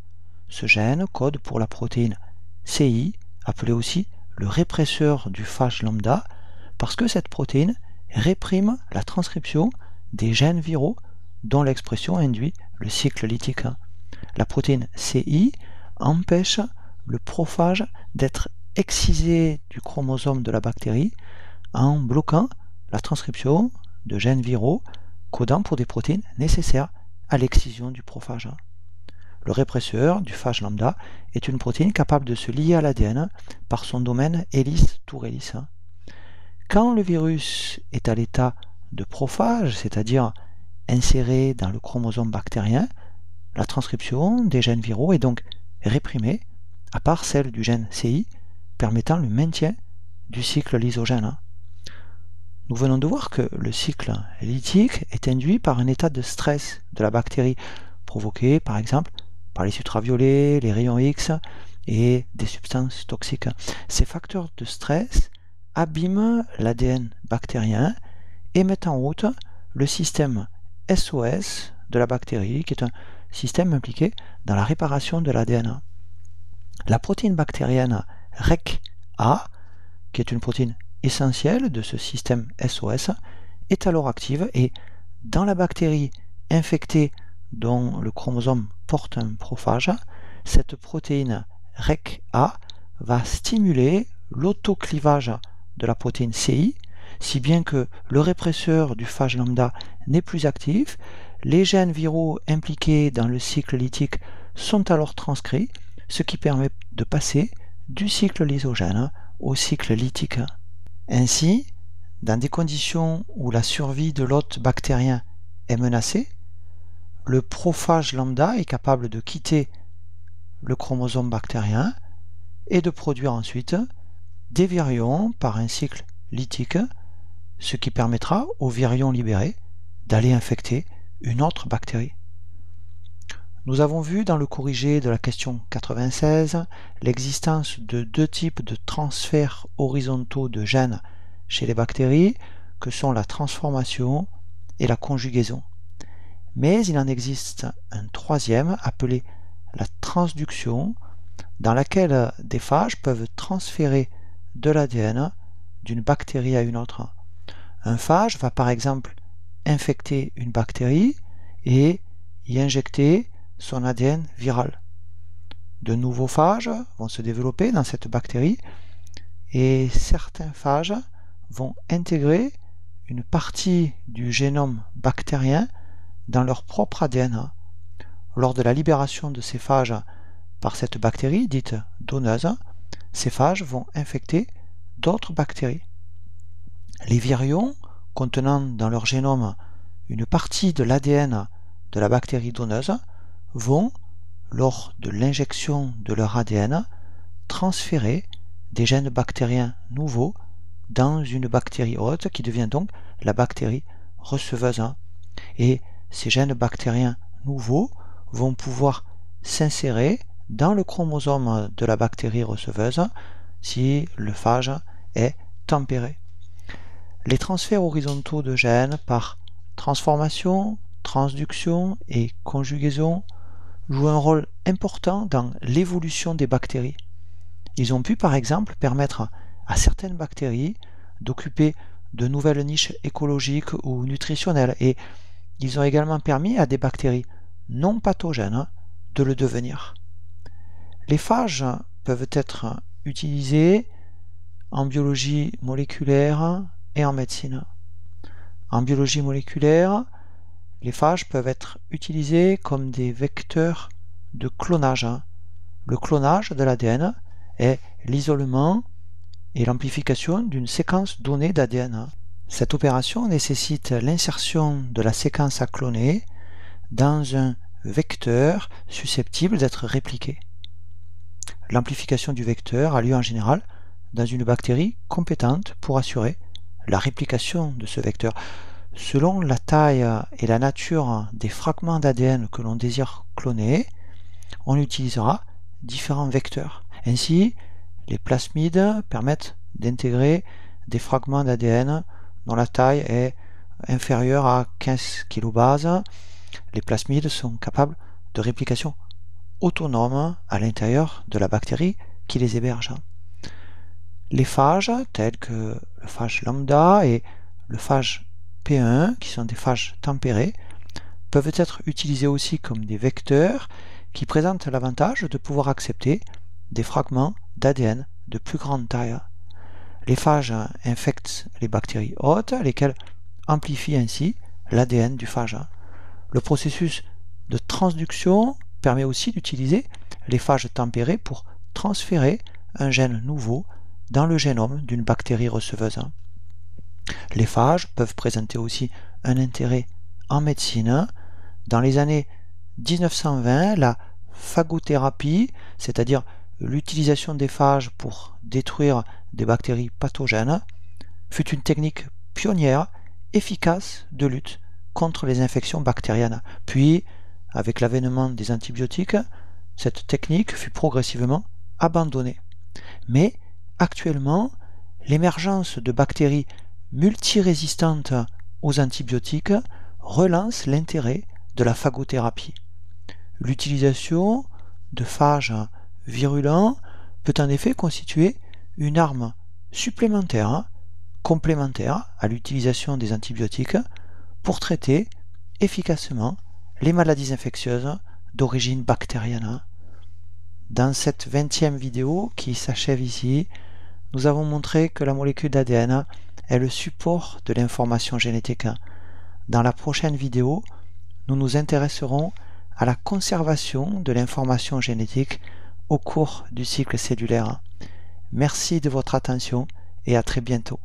Ce gène code pour la protéine CI, appelée aussi le répresseur du phage lambda, parce que cette protéine réprime la transcription des gènes viraux dont l'expression induit le cycle lytique. La protéine CI empêche le prophage d'être excisé du chromosome de la bactérie en bloquant la transcription de gènes viraux codant pour des protéines nécessaires à l'excision du prophage. Le répresseur du phage lambda est une protéine capable de se lier à l'ADN par son domaine hélice-tour-hélice. Quand le virus est à l'état de prophage, c'est-à-dire inséré dans le chromosome bactérien, la transcription des gènes viraux est donc réprimée, à part celle du gène CI, permettant le maintien du cycle lysogène. Nous venons de voir que le cycle lytique est induit par un état de stress de la bactérie, provoqué par exemple par les ultraviolets, les rayons X et des substances toxiques. Ces facteurs de stress abîment l'ADN bactérien et mettent en route le système SOS de la bactérie, qui est un système impliqué dans la réparation de l'ADN. La protéine bactérienne REC-A, qui est une protéine essentielle de ce système SOS, est alors active et dans la bactérie infectée dont le chromosome porte un prophage, cette protéine REC-A va stimuler l'autoclivage de la protéine CI, si bien que le répresseur du phage lambda n'est plus actif, les gènes viraux impliqués dans le cycle lytique sont alors transcrits, ce qui permet de passer du cycle lysogène au cycle lytique. Ainsi, dans des conditions où la survie de l'hôte bactérien est menacée, le prophage lambda est capable de quitter le chromosome bactérien et de produire ensuite des virions par un cycle lytique ce qui permettra au virion libéré d'aller infecter une autre bactérie. Nous avons vu dans le corrigé de la question 96 l'existence de deux types de transferts horizontaux de gènes chez les bactéries, que sont la transformation et la conjugaison. Mais il en existe un troisième appelé la transduction, dans laquelle des phages peuvent transférer de l'ADN d'une bactérie à une autre. Un phage va par exemple infecter une bactérie et y injecter son ADN viral. De nouveaux phages vont se développer dans cette bactérie et certains phages vont intégrer une partie du génome bactérien dans leur propre ADN. Lors de la libération de ces phages par cette bactérie dite donneuse, ces phages vont infecter d'autres bactéries. Les virions contenant dans leur génome une partie de l'ADN de la bactérie donneuse vont, lors de l'injection de leur ADN, transférer des gènes bactériens nouveaux dans une bactérie hôte qui devient donc la bactérie receveuse. Et ces gènes bactériens nouveaux vont pouvoir s'insérer dans le chromosome de la bactérie receveuse si le phage est tempéré. Les transferts horizontaux de gènes par transformation, transduction et conjugaison jouent un rôle important dans l'évolution des bactéries. Ils ont pu par exemple permettre à certaines bactéries d'occuper de nouvelles niches écologiques ou nutritionnelles, et ils ont également permis à des bactéries non pathogènes de le devenir. Les phages peuvent être utilisés en biologie moléculaire et en médecine. En biologie moléculaire, les phages peuvent être utilisés comme des vecteurs de clonage. Le clonage de l'ADN est l'isolement et l'amplification d'une séquence donnée d'ADN. Cette opération nécessite l'insertion de la séquence à cloner dans un vecteur susceptible d'être répliqué. L'amplification du vecteur a lieu en général dans une bactérie compétente pour assurer la réplication de ce vecteur. Selon la taille et la nature des fragments d'ADN que l'on désire cloner, on utilisera différents vecteurs. Ainsi, les plasmides permettent d'intégrer des fragments d'ADN dont la taille est inférieure à 15 kilobases. Les plasmides sont capables de réplication autonome à l'intérieur de la bactérie qui les héberge. Les phages, tels que le phage lambda et le phage P1, qui sont des phages tempérés, peuvent être utilisés aussi comme des vecteurs qui présentent l'avantage de pouvoir accepter des fragments d'ADN de plus grande taille. Les phages infectent les bactéries hôtes, lesquelles amplifient ainsi l'ADN du phage. Le processus de transduction permet aussi d'utiliser les phages tempérés pour transférer un gène nouveau dans le génome d'une bactérie receveuse. Les phages peuvent présenter aussi un intérêt en médecine. Dans les années 1920, la phagothérapie, c'est-à-dire l'utilisation des phages pour détruire des bactéries pathogènes, fut une technique pionnière, efficace de lutte contre les infections bactériennes. Puis, avec l'avènement des antibiotiques, cette technique fut progressivement abandonnée. Mais actuellement, l'émergence de bactéries multirésistantes aux antibiotiques relance l'intérêt de la phagothérapie. L'utilisation de phages virulents peut en effet constituer une arme supplémentaire, complémentaire à l'utilisation des antibiotiques pour traiter efficacement les maladies infectieuses d'origine bactérienne. Dans cette 20e vidéo qui s'achève ici, nous avons montré que la molécule d'ADN est le support de l'information génétique. Dans la prochaine vidéo, nous nous intéresserons à la conservation de l'information génétique au cours du cycle cellulaire. Merci de votre attention et à très bientôt.